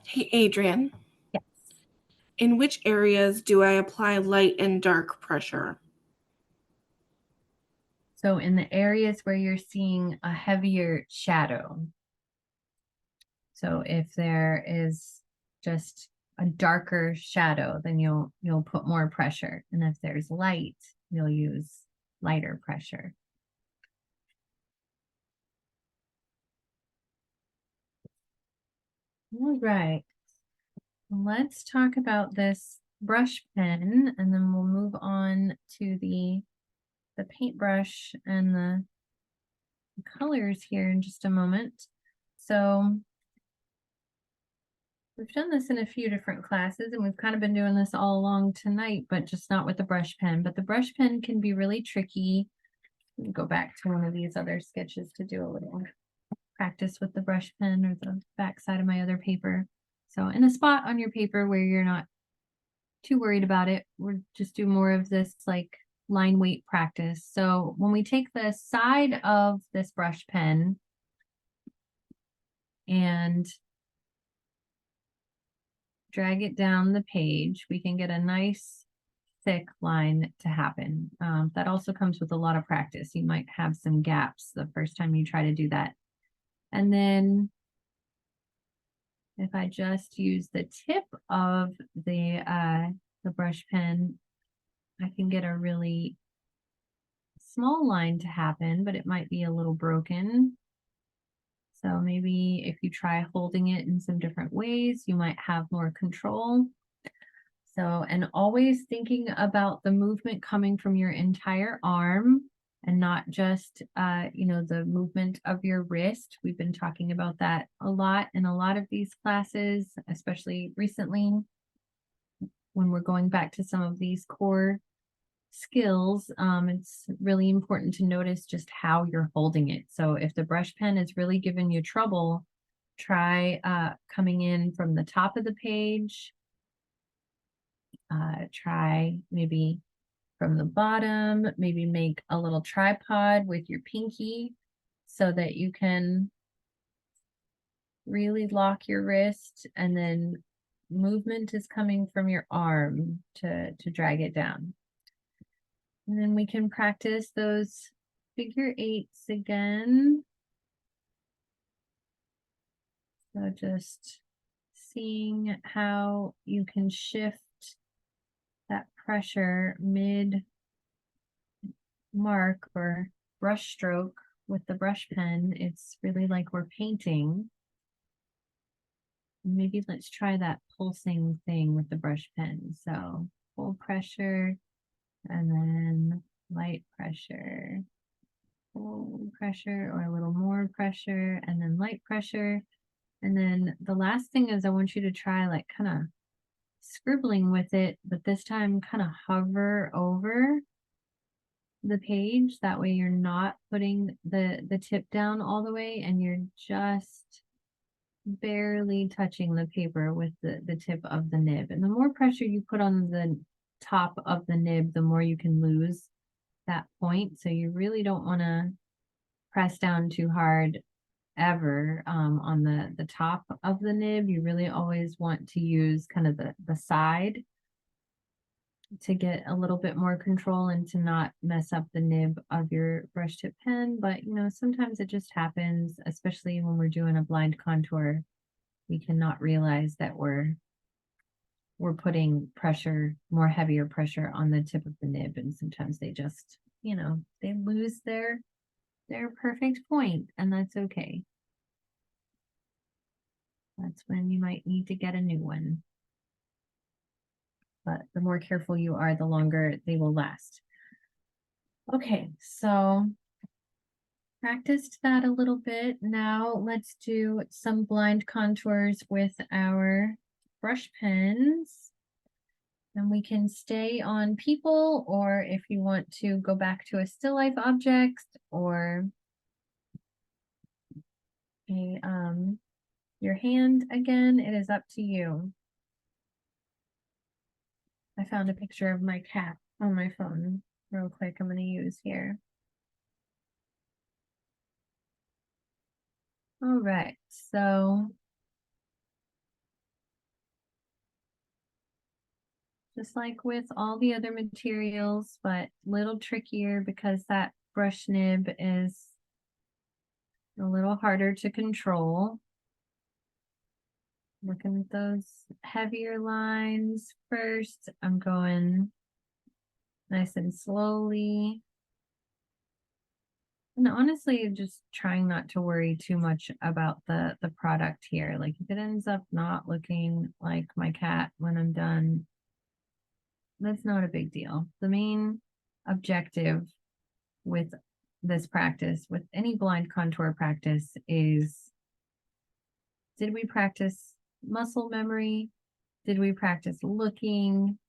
Hey, Adrian, Yes. in which areas do I apply light and dark pressure? So in the areas where you're seeing a heavier shadow. So if there is just a darker shadow, then you'll put more pressure. And if there's light, you'll use lighter pressure. All right. Let's talk about this brush pen, and then we'll move on to the paintbrush and the colors here in just a moment. So we've done this in a few different classes, and we've kind of been doing this all along tonight, but just not with the brush pen. But the brush pen can be really tricky. Let me go back to one of these other sketches to do a little practice with the brush pen, or the back side of my other paper. So in a spot on your paper where you're not too worried about it, we'll just do more of this like line weight practice. So when we take the side of this brush pen and drag it down the page, we can get a nice thick line to happen. That also comes with a lot of practice. You might have some gaps the first time you try to do that. And then if I just use the tip of the brush pen, I can get a really small line to happen, but it might be a little broken. So maybe if you try holding it in some different ways, you might have more control. So, and always thinking about the movement coming from your entire arm and not just, the movement of your wrist. We've been talking about that a lot in a lot of these classes, especially recently when we're going back to some of these core skills. It's really important to notice just how you're holding it. So if the brush pen is really giving you trouble, try coming in from the top of the page. Try maybe from the bottom, maybe make a little tripod with your pinky so that you can really lock your wrist, and then movement is coming from your arm to drag it down. And then we can practice those figure eights again. So just seeing how you can shift that pressure mid mark or brush stroke with the brush pen. It's really like we're painting. Maybe let's try that pulsing thing with the brush pen. So full pressure and then light pressure. full pressure or a little more pressure, and then light pressure. And then the last thing is I want you to try like kind of scribbling with it, but this time kind of hover over the page. That way you're not putting the tip down all the way and you're just barely touching the paper with the tip of the nib. And the more pressure you put on the top of the nib, the more you can lose that point. So you really don't want to press down too hard ever on the top of the nib. You really always want to use kind of the side to get a little bit more control and to not mess up the nib of your brush tip pen. But you know, sometimes it just happens, especially when we're doing a blind contour. We cannot realize that we're putting pressure, more heavier pressure on the tip of the nib, and sometimes they just, you know, they lose their perfect point, and that's okay. That's when you might need to get a new one. But the more careful you are, the longer they will last. Okay, so practiced that a little bit. Now let's do some blind contours with our brush pens. And we can stay on people, or if you want to go back to a still life object or a your hand again, it is up to you. I found a picture of my cat on my phone real quick. I'm going to use here. All right, so just like with all the other materials, but a little trickier because that brush nib is a little harder to control. Looking at those heavier lines first. I'm going nice and slowly. And honestly, just trying not to worry too much about the product here. Like if it ends up not looking like my cat when I'm done, that's not a big deal. The main objective with this practice, with any blind contour practice, is did we practice muscle memory? Did we practice looking?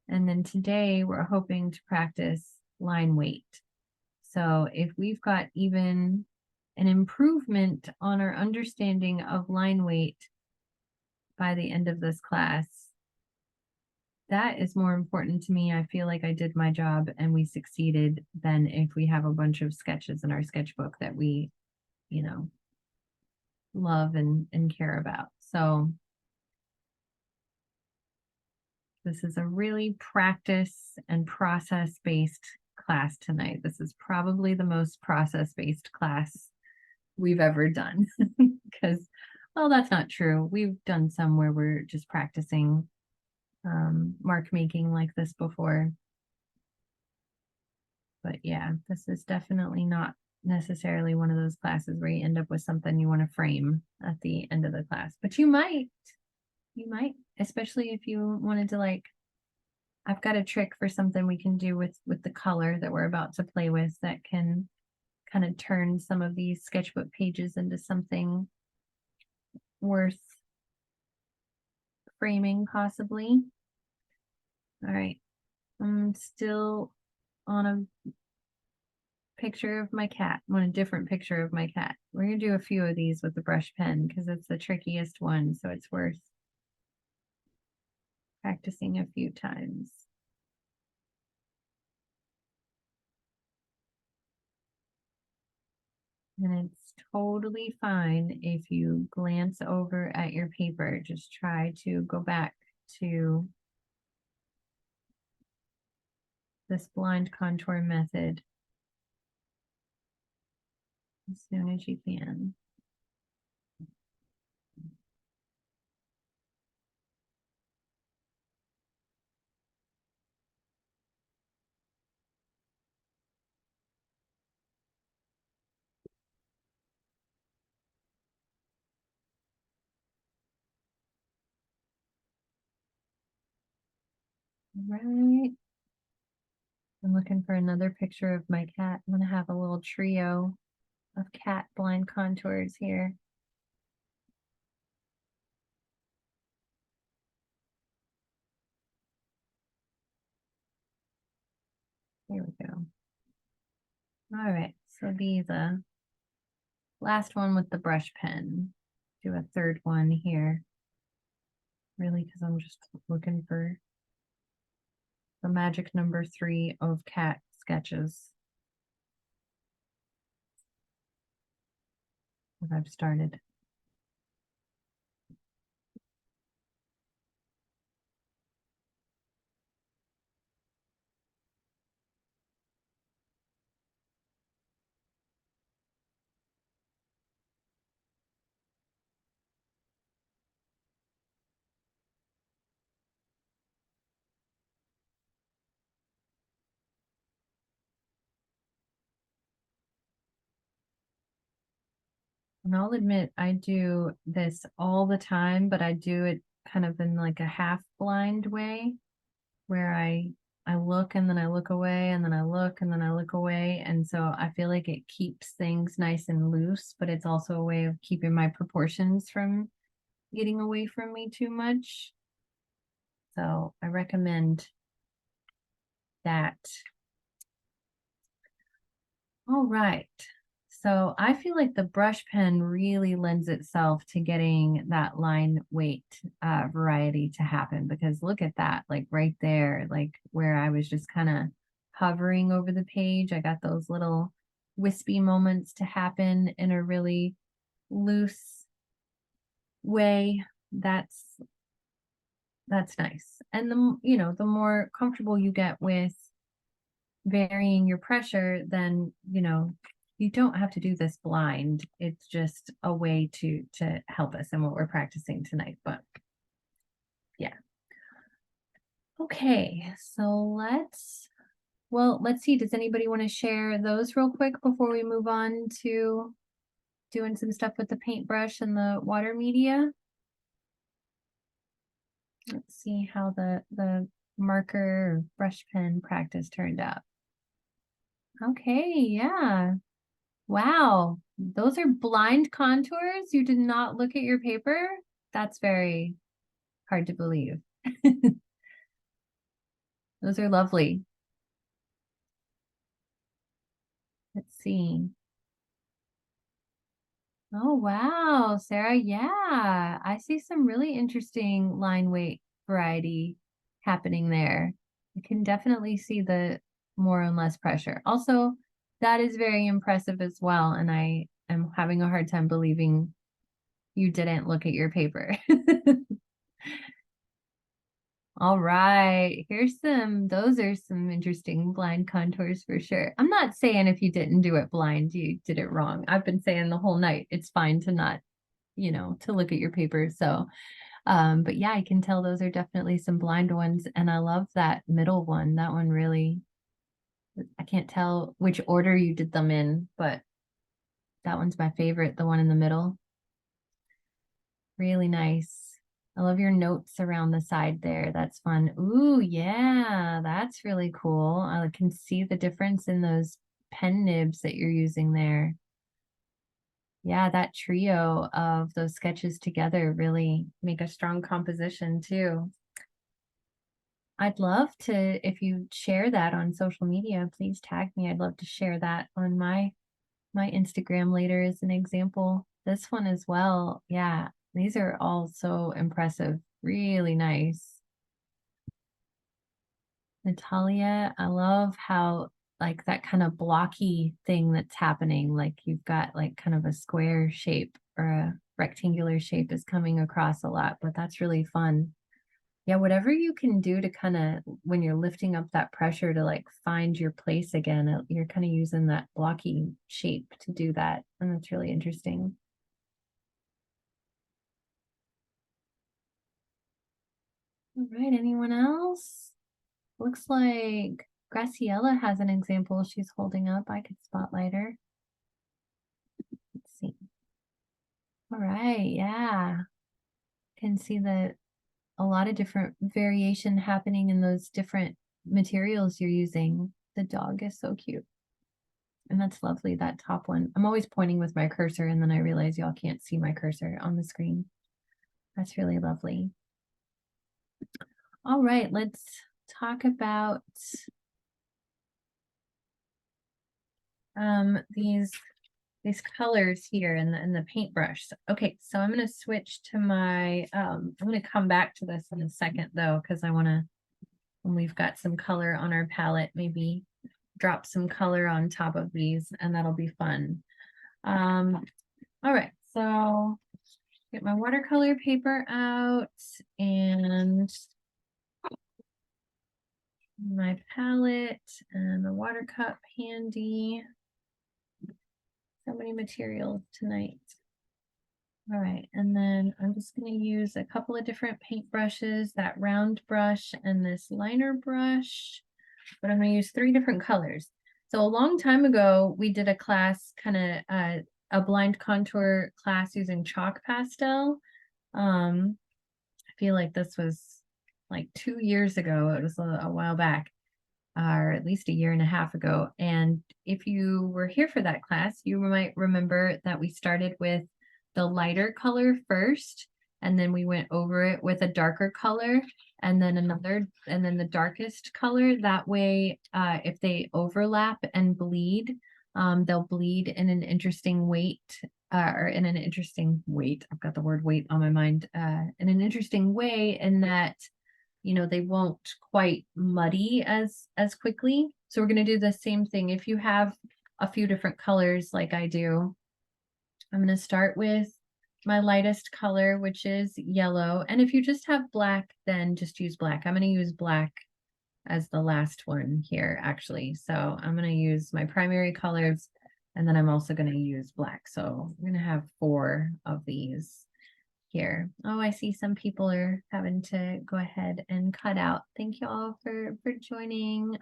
And then today we're hoping to practice line weight. So if we've got even an improvement on our understanding of line weight by the end of this class, that is more important to me. I feel like I did my job and we succeeded than if we have a bunch of sketches in our sketchbook that we, you know, love and care about. So this is a really practice and process-based class tonight. This is probably the most process-based class we've ever done because, well, that's not true. We've done some where we're just practicing mark making like this before. But yeah, this is definitely not necessarily one of those classes where you end up with something you want to frame at the end of the class. But you might, especially if you wanted to, like, I've got a trick for something we can do with the color that we're about to play with that can kind of turn some of these sketchbook pages into something worth framing, possibly. All right, I'm still on a picture of my cat. I want a different picture of my cat. We're gonna do a few of these with the brush pen because it's the trickiest one, so it's worth practicing a few times. And it's totally fine if you glance over at your paper. Just try to go back to this blind contour method as soon as you can. Right. I'm looking for another picture of my cat. I'm gonna have a little trio of cat blind contours here. Here we go. All right, so be the last one with the brush pen. Do a third one here. Really, because I'm just looking for the magic number 3 of cat sketches that I've started. And I'll admit I do this all the time, but I do it kind of in like a half blind way where I look and then I look away and then I look and then I look away. And so I feel like it keeps things nice and loose, but it's also a way of keeping my proportions from getting away from me too much. So I recommend that. All right. So I feel like the brush pen really lends itself to getting that line weight variety to happen, because look at that, like right there, like where I was just kind of hovering over the page. I got those little wispy moments to happen in a really loose way. That's nice. And the more comfortable you get with varying your pressure, then you don't have to do this blind. It's just a way to help us in what we're practicing tonight. But yeah. Okay, so let's see. Does anybody want to share those real quick before we move on to doing some stuff with the paintbrush and the water media? Let's see how the marker or brush pen practice turned out. Okay, yeah. Wow, those are blind contours? You did not look at your paper? That's very hard to believe. Those are lovely. Let's see. Oh, wow, Sarah. Yeah, I see some really interesting line weight variety happening there. I can definitely see the more and less pressure. Also, that is very impressive as well. And I am having a hard time believing you didn't look at your paper. All right, those are some interesting blind contours for sure. I'm not saying if you didn't do it blind, you did it wrong. I've been saying the whole night, it's fine to not, to look at your paper. So, but yeah, I can tell those are definitely some blind ones. And I love that middle one. That one really, I can't tell which order you did them in, but that one's my favorite, the one in the middle. Really nice. I love your notes around the side there. That's fun. Ooh, yeah, that's really cool. I can see the difference in those pen nibs that you're using there. Yeah, that trio of those sketches together really make a strong composition too. I'd love to, if you share that on social media, please tag me. I'd love to share that on my Instagram later as an example. This one as well. Yeah, these are all so impressive. Really nice. Natalia, I love how like that kind of blocky thing that's happening. Like you've got like kind of a square shape or a rectangular shape is coming across a lot, but that's really fun. Yeah, whatever you can do to kind of, when you're lifting up that pressure to like find your place again, you're kind of using that blocky shape to do that. And that's really interesting. All right, anyone else? Looks like Graciela has an example she's holding up. I could spotlight her. Let's see. All right, yeah. Can see that a lot of different variation happening in those different materials you're using. The dog is so cute. And that's lovely, that top one. I'm always pointing with my cursor and then I realize y'all can't see my cursor on the screen. That's really lovely. All right, let's talk about these colors here in the paintbrush. Okay, so I'm going to switch to my I'm going to come back to this in a second though, because I want to, when we've got some color on our palette, maybe drop some color on top of these, and that'll be fun. All right, so get my watercolor paper out and my palette and the water cup handy. So many materials tonight. All right, and then I'm just going to use a couple of different paint brushes, that round brush and this liner brush, but I'm going to use 3 different colors. So a long time ago, we did a class, kind of a blind contour class using chalk pastel. I feel like this was like 2 years ago. It was a while back, or at least a year and a half ago. And if you were here for that class, you might remember that we started with the lighter color first, and then we went over it with a darker color, and then another, and then the darkest color. That way, if they overlap and bleed, they'll bleed in an interesting weight, or in an interesting weight. I've got the word weight on my mind, in an interesting way, in that, you know, they won't quite muddy as quickly. So we're going to do the same thing. If you have a few different colors like I do, I'm going to start with my lightest color, which is yellow. And if you just have black, then just use black. I'm going to use black as the last one here, actually. So I'm going to use my primary colors, and then I'm also going to use black. So I'm going to have 4 of these here. Oh, I see some people are having to go ahead and cut out. Thank you all for joining.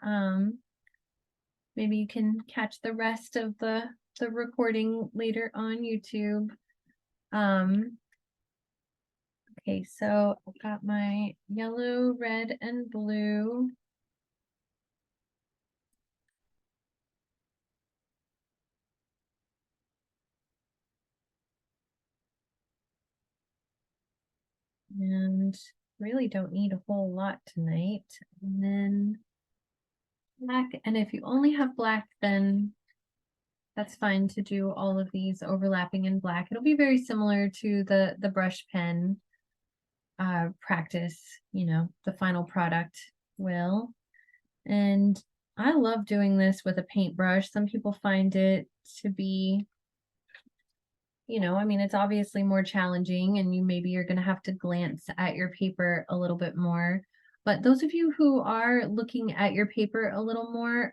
Maybe you can catch the rest of the recording later on YouTube. Okay, so I've got my yellow, red, and blue. And really don't need a whole lot tonight. And then black, and if you only have black, then that's fine to do all of these overlapping in black. It'll be very similar to the brush pen practice, you know, the final product will. And I love doing this with a paintbrush. Some people find it to be, you know, I mean, it's obviously more challenging, and maybe you're going to have to glance at your paper a little bit more. But those of you who are looking at your paper a little more,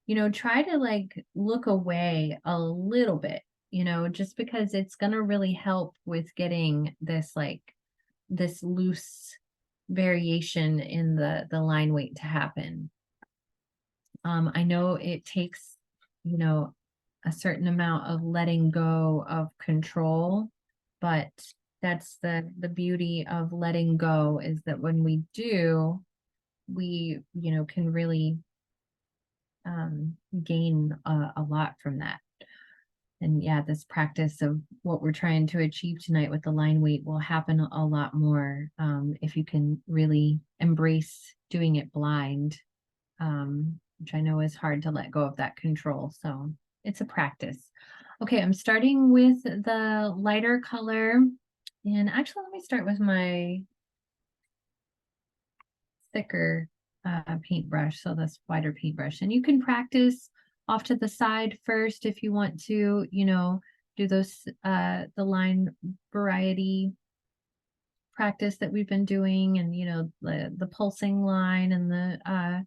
you know, try to like look away a little bit, you know, just because it's going to really help with getting this, like, this loose variation in the line weight to happen. I know it takes, you know, a certain amount of letting go of control, but that's the beauty of letting go, is that when we do, we, you know, can really gain a lot from that. And yeah, this practice of what we're trying to achieve tonight with the line weight will happen a lot more if you can really embrace doing it blind, which I know is hard to let go of that control. So it's a practice. Okay, I'm starting with the lighter color. And actually, let me start with my thicker paintbrush, so this wider paintbrush. And you can practice off to the side first if you want to, you know, do those the line variety practice that we've been doing, and you know, the pulsing line and the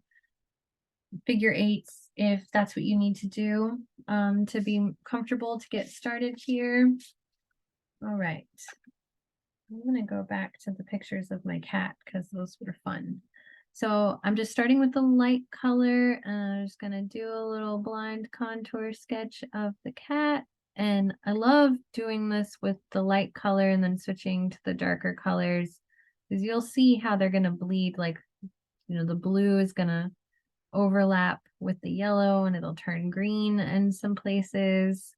figure 8s, if that's what you need to do to be comfortable to get started here. All right, I'm gonna go back to the pictures of my cat because those were fun. So I'm just starting with the light color, and I'm just gonna do a little blind contour sketch of the cat. And I love doing this with the light color and then switching to the darker colors, because you'll see how they're gonna bleed. Like, you know, the blue is gonna overlap with the yellow and it'll turn green in some places.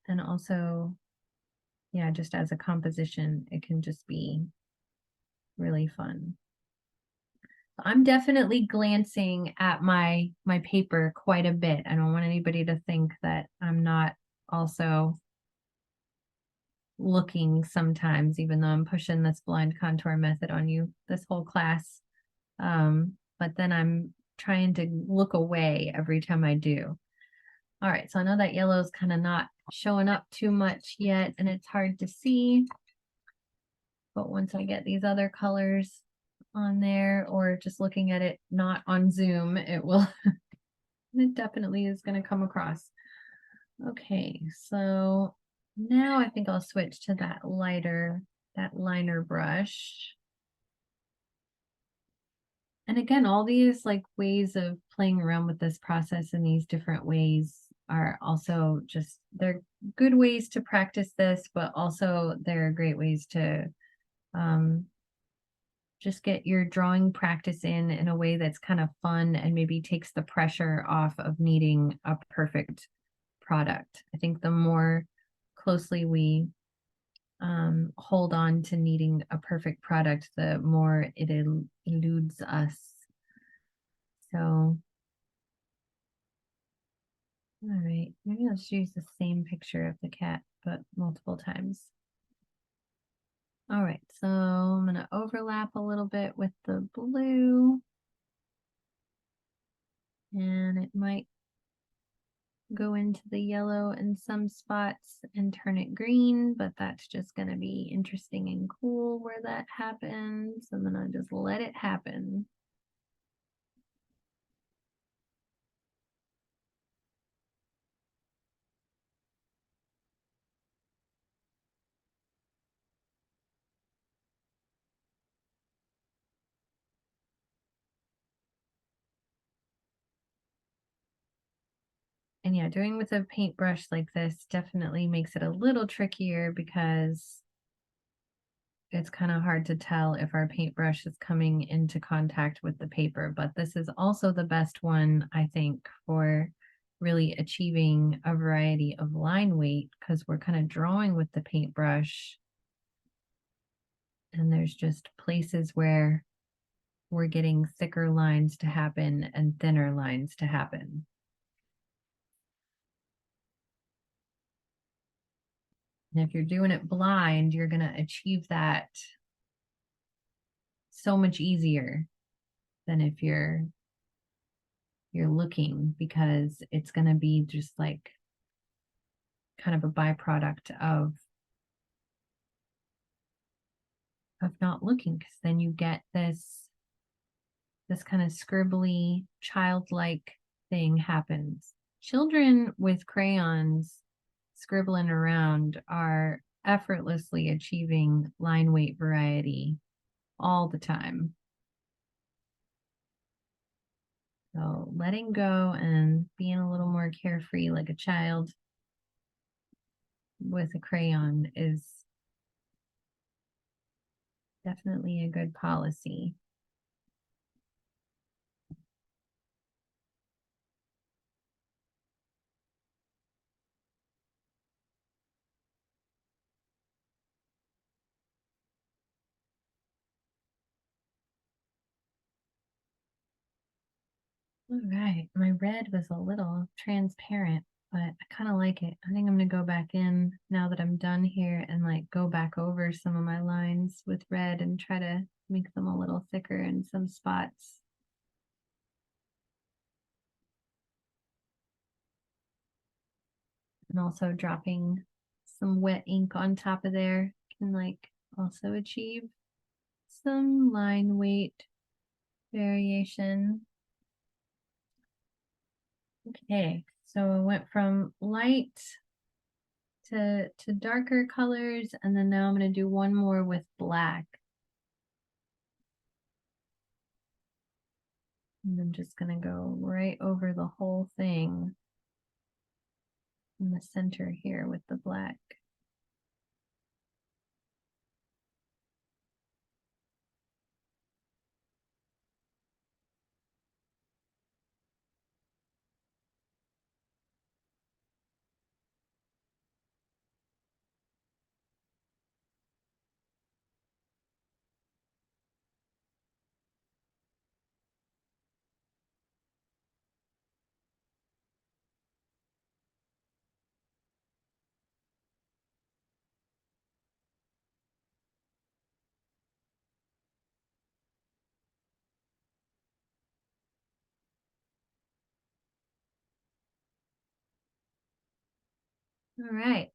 And also, yeah, just as a composition, it can just be really fun. I'm definitely glancing at my paper quite a bit. I don't want anybody to think that I'm not also looking sometimes, even though I'm pushing this blind contour method on you this whole class. But then I'm trying to look away every time I do. All right, so I know that yellow is kind of not showing up too much yet, and it's hard to see. But once I get these other colors on there, or just looking at it not on Zoom, it will, it definitely is going to come across. Okay, so now I think I'll switch to that liner brush. And again, all these like ways of playing around with this process in these different ways are also just, they're good ways to practice this, but also they're great ways to just get your drawing practice in a way that's kind of fun and maybe takes the pressure off of needing a perfect product. I think the more closely we hold on to needing a perfect product, the more it eludes us. So, all right, maybe I'll just use the same picture of the cat, but multiple times. All right, so I'm going to overlap a little bit with the blue. And it might go into the yellow in some spots and turn it green, but that's just going to be interesting and cool where that happens. And then I'll just let it happen. And yeah, doing with a paintbrush like this definitely makes it a little trickier because it's kind of hard to tell if our paintbrush is coming into contact with the paper, but this is also the best one, I think, for really achieving a variety of line weight because we're kind of drawing with the paintbrush. And there's just places where we're getting thicker lines to happen and thinner lines to happen. And if you're doing it blind, you're going to achieve that so much easier than if you're looking, because it's going to be just like kind of a byproduct of not looking, because then you get this kind of scribbly childlike thing happens. Children with crayons scribbling around are effortlessly achieving line weight variety all the time. So letting go and being a little more carefree like a child with a crayon is definitely a good policy. All right, my red was a little transparent, but I kind of like it. I think I'm gonna go back in now that I'm done here and like go back over some of my lines with red and try to make them a little thicker in some spots. And also dropping some wet ink on top of there can like also achieve some line weight variation. Okay, so I went from light to darker colors, and then now I'm going to do one more with black. And I'm just going to go right over the whole thing in the center here with the black. All right.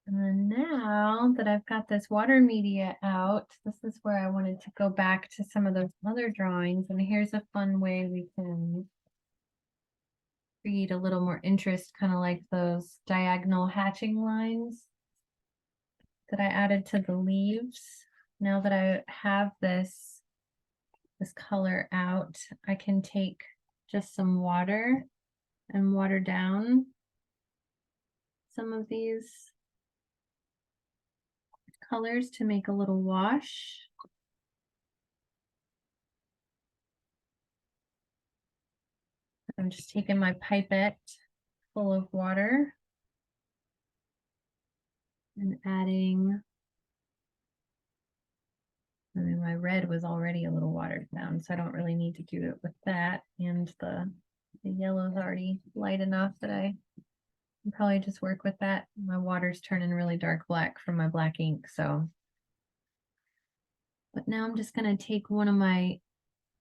And then now that I've got this water media out, this is where I wanted to go back to some of those other drawings. And here's a fun way we can create a little more interest, kind of like those diagonal hatching lines that I added to the leaves. Now that I have this color out, I can take just some water and water down some of these colors to make a little wash. I'm just taking my pipette full of water and adding, I mean, my red was already a little watered down, so I don't really need to do it with that. And the yellow is already light enough that I can probably just work with that. My water's turning really dark black from my black ink, so. But now I'm just gonna take one of my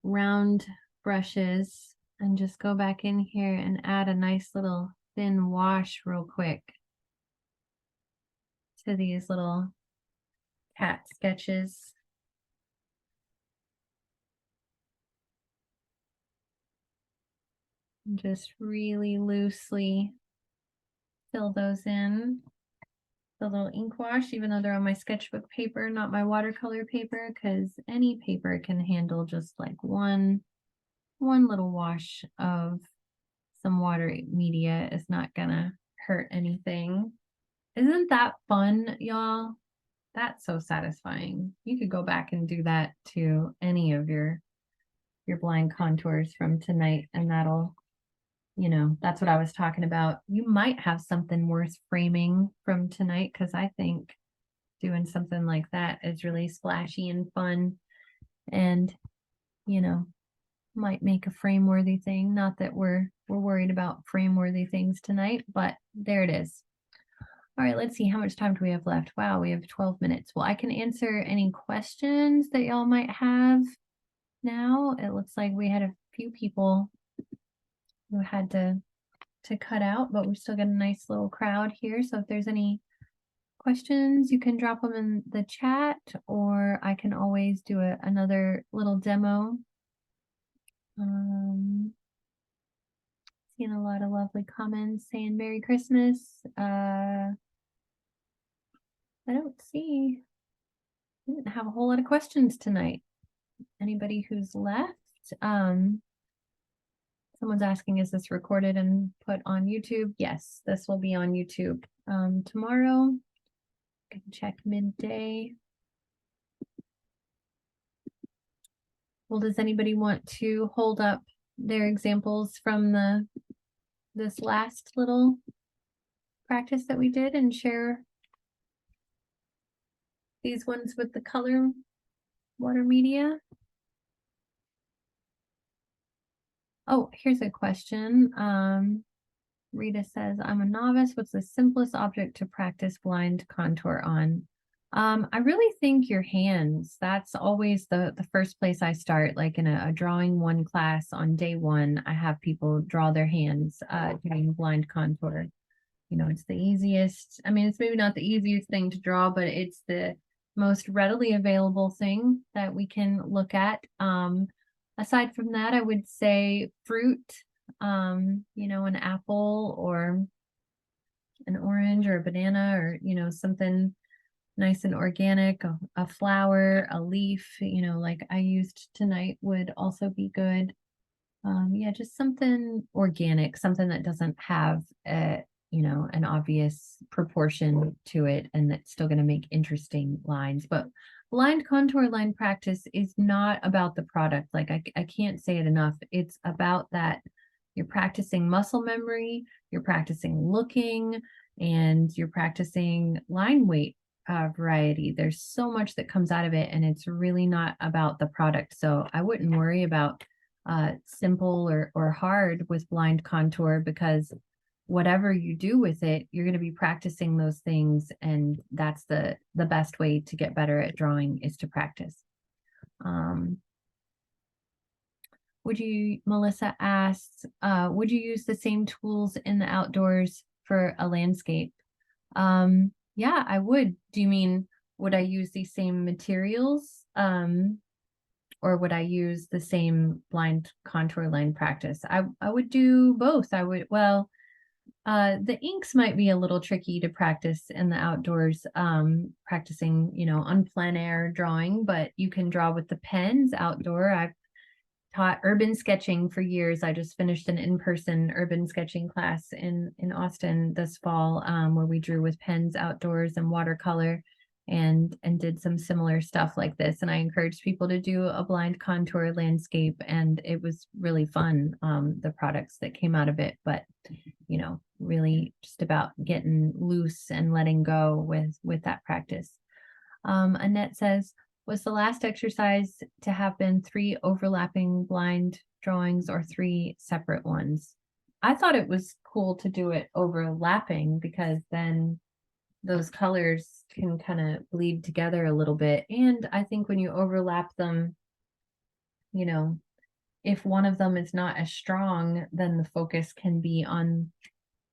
round brushes and just go back in here and add a nice little thin wash real quick to these little cat sketches. And just really loosely fill those in. The little ink wash, even though they're on my sketchbook paper, not my watercolor paper, because any paper can handle just like one little wash of some water media is not gonna hurt anything. Isn't that fun, y'all? That's so satisfying. You could go back and do that to any of your blind contours from tonight, and that'll, you know, that's what I was talking about. You might have something worth framing from tonight, because I think doing something like that is really splashy and fun, and, you know, might make a frame-worthy thing. Not that we're worried about frame-worthy things tonight, but there it is. All right, let's see, how much time do we have left? Wow, we have 12 minutes. Well, I can answer any questions that y'all might have now. It looks like we had a few people who had to cut out, but we've still got a nice little crowd here. So if there's any questions, you can drop them in the chat, or I can always do another little demo. Seeing a lot of lovely comments saying Merry Christmas. I don't see, we didn't have a whole lot of questions tonight. Anybody who's left? Someone's asking, is this recorded and put on YouTube? Yes, this will be on YouTube tomorrow. Can check midday. Well, does anybody want to hold up their examples from this last little practice that we did and share these ones with the color water media? Oh, here's a question. Rita says, I'm a novice. What's the simplest object to practice blind contour on? I really think your hands. That's always the first place I start. Like in a drawing one class on day one, I have people draw their hands doing blind contour. You know, it's the easiest. I mean, it's maybe not the easiest thing to draw, but it's the most readily available thing that we can look at. Aside from that, I would say fruit, you know, an apple or an orange or a banana, or, you know, something nice and organic, a flower, a leaf, you know, like I used tonight would also be good. Yeah, just something organic, something that doesn't have a, you know, an obvious proportion to it, and that's still going to make interesting lines. But blind contour line practice is not about the product. Like I can't say it enough. It's about that you're practicing muscle memory, you're practicing looking, and you're practicing line weight variety. There's so much that comes out of it, and it's really not about the product. So I wouldn't worry about simple or hard with blind contour, because whatever you do with it, you're going to be practicing those things, and that's the best way to get better at drawing, is to practice. Melissa asks, would you use the same tools in the outdoors for a landscape? Yeah, I would. Do you mean, would I use these same materials? Or would I use the same blind contour line practice? I would do both. The inks might be a little tricky to practice in the outdoors, practicing, on plein air drawing, but you can draw with the pens outdoor. I've taught urban sketching for years. I just finished an in-person urban sketching class in Austin this fall, where we drew with pens outdoors and watercolor and did some similar stuff like this. And I encouraged people to do a blind contour landscape, and it was really fun, the products that came out of it. But really just about getting loose and letting go with that practice. Annette says, was the last exercise to have been 3 overlapping blind drawings or 3 separate ones? I thought it was cool to do it overlapping, because then those colors can kind of bleed together a little bit. And I think when you overlap them, if one of them is not as strong, then the focus can be on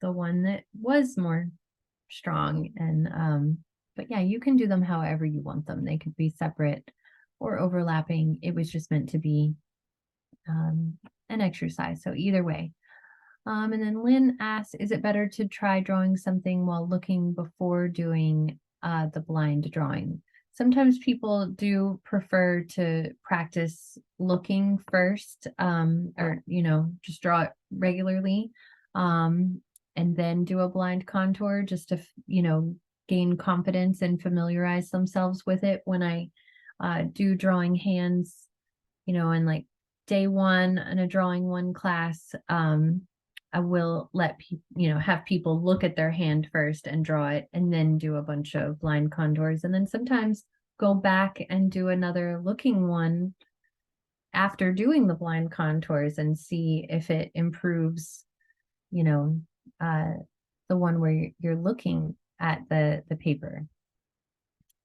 the one that was more strong. And but yeah, you can do them however you want them. They could be separate or overlapping. It was just meant to be an exercise, so either way. And then Lynn asks, is it better to try drawing something while looking before doing the blind drawing? Sometimes people do prefer to practice looking first, or just draw it regularly, and then do a blind contour, just to gain confidence and familiarize themselves with it. When I do drawing hands, in like day 1 in a drawing 1 class, I will let people, have people look at their hand first and draw it, and then do a bunch of blind contours, and then sometimes go back and do another looking one after doing the blind contours and see if it improves, the one where you're looking at the paper.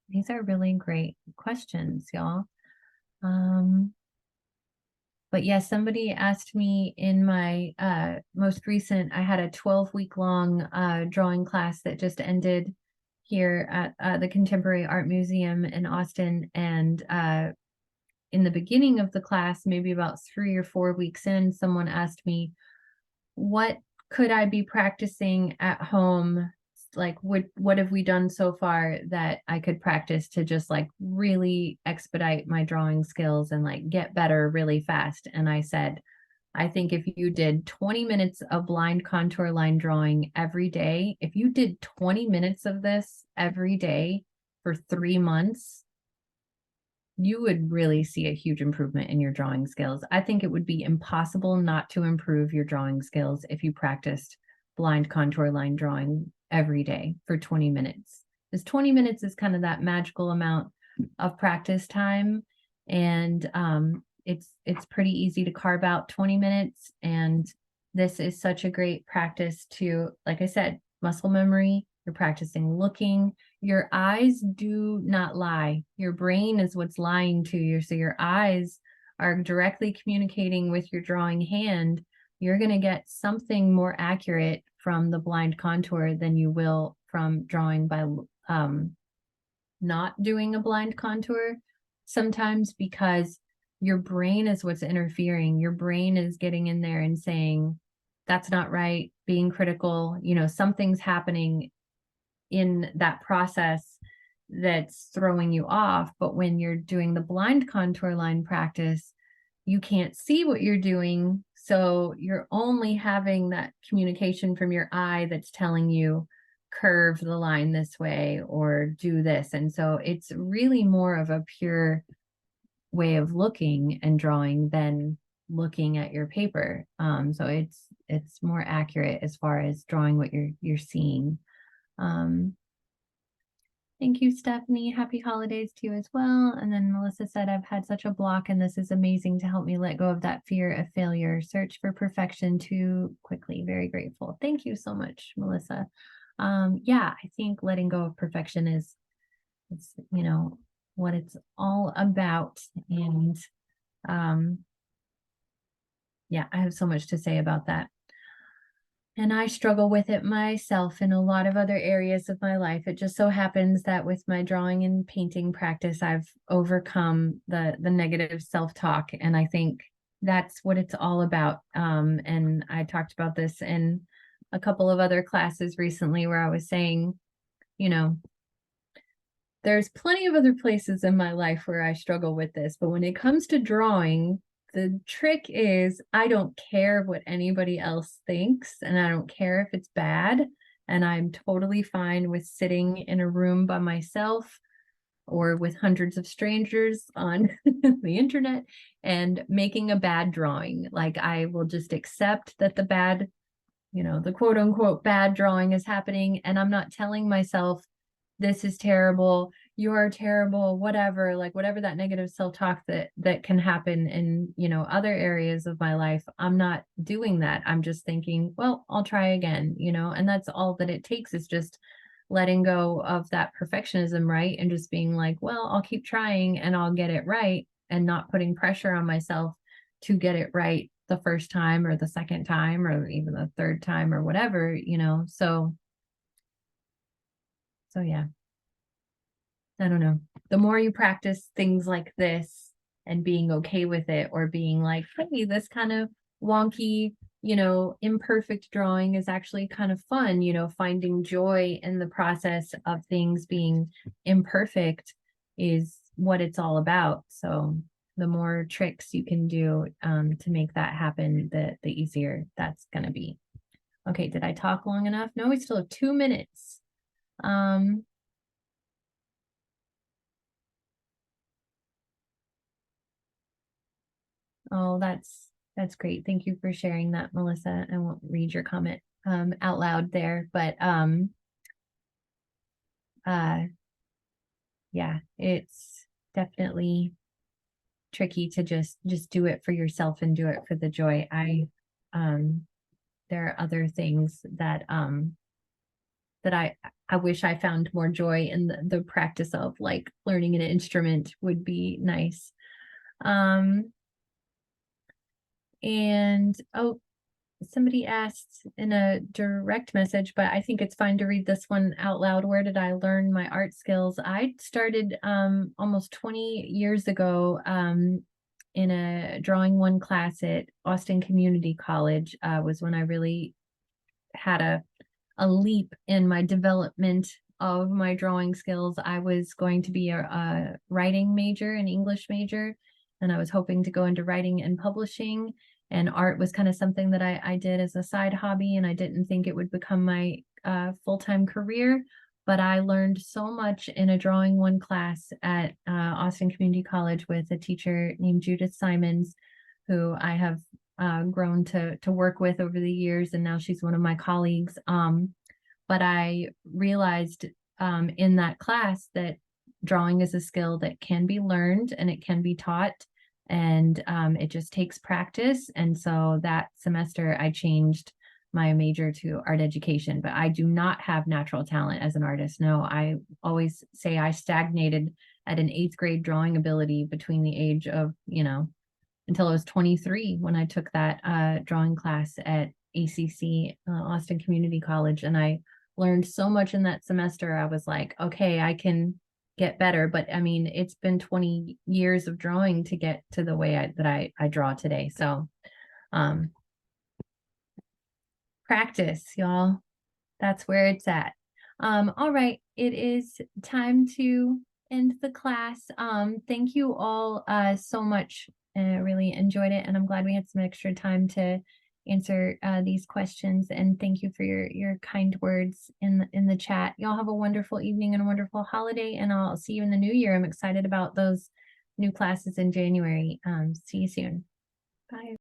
These are really great questions, y'all. But yes, somebody asked me in my most recent, I had a 12-week long drawing class that just ended here at the Contemporary Art Museum in Austin. And in the beginning of the class, maybe about 3 or 4 weeks in, someone asked me, what could I be practicing at home? Like, what have we done so far that I could practice to just like really expedite my drawing skills and like get better really fast? And I said, I think if you did 20 minutes of blind contour line drawing every day, if you did 20 minutes of this every day for 3 months, you would really see a huge improvement in your drawing skills. I think it would be impossible not to improve your drawing skills if you practiced blind contour line drawing every day for 20 minutes. Because 20 minutes is kind of that magical amount of practice time. And it's pretty easy to carve out 20 minutes. And this is such a great practice to, like I said, muscle memory. You're practicing looking. Your eyes do not lie. Your brain is what's lying to you. So your eyes are directly communicating with your drawing hand. You're going to get something more accurate from the blind contour than you will from drawing by not doing a blind contour. Sometimes because your brain is what's interfering. Your brain is getting in there and saying, that's not right, being critical, something's happening in that process that's throwing you off. But when you're doing the blind contour line practice, you can't see what you're doing. So you're only having that communication from your eye that's telling you curve the line this way or do this. And so it's really more of a pure way of looking and drawing than looking at your paper. So it's more accurate as far as drawing what you're seeing. Thank you, Stephanie. Happy holidays to you as well. And then Melissa said, I've had such a block, and this is amazing to help me let go of that fear of failure. Search for perfection too quickly. Very grateful. Thank you so much, Melissa. Yeah, I think letting go of perfection is what it's all about. And yeah, I have so much to say about that. And I struggle with it myself in a lot of other areas of my life. It just so happens that with my drawing and painting practice, I've overcome the negative self-talk. And I think that's what it's all about. And I talked about this in a couple of other classes recently where I was saying, you know, there's plenty of other places in my life where I struggle with this, but when it comes to drawing, the trick is I don't care what anybody else thinks, and I don't care if it's bad, and I'm totally fine with sitting in a room by myself or with hundreds of strangers on the internet and making a bad drawing. Like, I will just accept that the bad, the quote unquote bad drawing is happening, and I'm not telling myself this is terrible, you're terrible, whatever, like whatever that negative self-talk that can happen in, other areas of my life. I'm not doing that. I'm just thinking, well, I'll try again, and that's all that it takes, is just letting go of that perfectionism, right? And just being like, well, I'll keep trying and I'll get it right, and not putting pressure on myself to get it right the first time or the second time or even the third time or whatever, so yeah, I don't know. The more you practice things like this and being okay with it, or being like, hey, this kind of wonky, imperfect drawing is actually kind of fun, finding joy in the process of things being imperfect is what it's all about. So the more tricks you can do to make that happen, the easier that's going to be. Okay, did I talk long enough? No, we still have 2 minutes. Oh, that's great. Thank you for sharing that, Melissa. I won't read your comment out loud there, but yeah, it's definitely tricky to just do it for yourself and do it for the joy. There are other things that that I wish I found more joy in the practice of, like learning an instrument would be nice. And oh, somebody asked in a direct message, but I think it's fine to read this one out loud. Where did I learn my art skills? I started almost 20 years ago in a drawing one class at Austin Community College. Was when I really had a leap in my development of my drawing skills. I was going to be a writing major, an English major, and I was hoping to go into writing and publishing. And art was kind of something that I did as a side hobby, and I didn't think it would become my full-time career. But I learned so much in a drawing one class at Austin Community College with a teacher named Judith Simons, who I have grown to work with over the years, and now she's one of my colleagues. But I realized in that class that drawing is a skill that can be learned and it can be taught, and it just takes practice. And so that semester I changed my major to art education, but I do not have natural talent as an artist. No, I always say I stagnated at an 8th grade drawing ability between the age of, until I was 23 when I took that drawing class at ACC, Austin Community College. And I learned so much in that semester. I was like, okay, I can get better. But I mean, it's been 20 years of drawing to get to the way that I draw today. So practice, y'all. That's where it's at. All right, it is time to end the class. Thank you all so much. I really enjoyed it, and I'm glad we had some extra time to answer these questions. And thank you for your kind words in the chat. Y'all have a wonderful evening and a wonderful holiday, and I'll see you in the new year. I'm excited about those new classes in January. See you soon. Bye.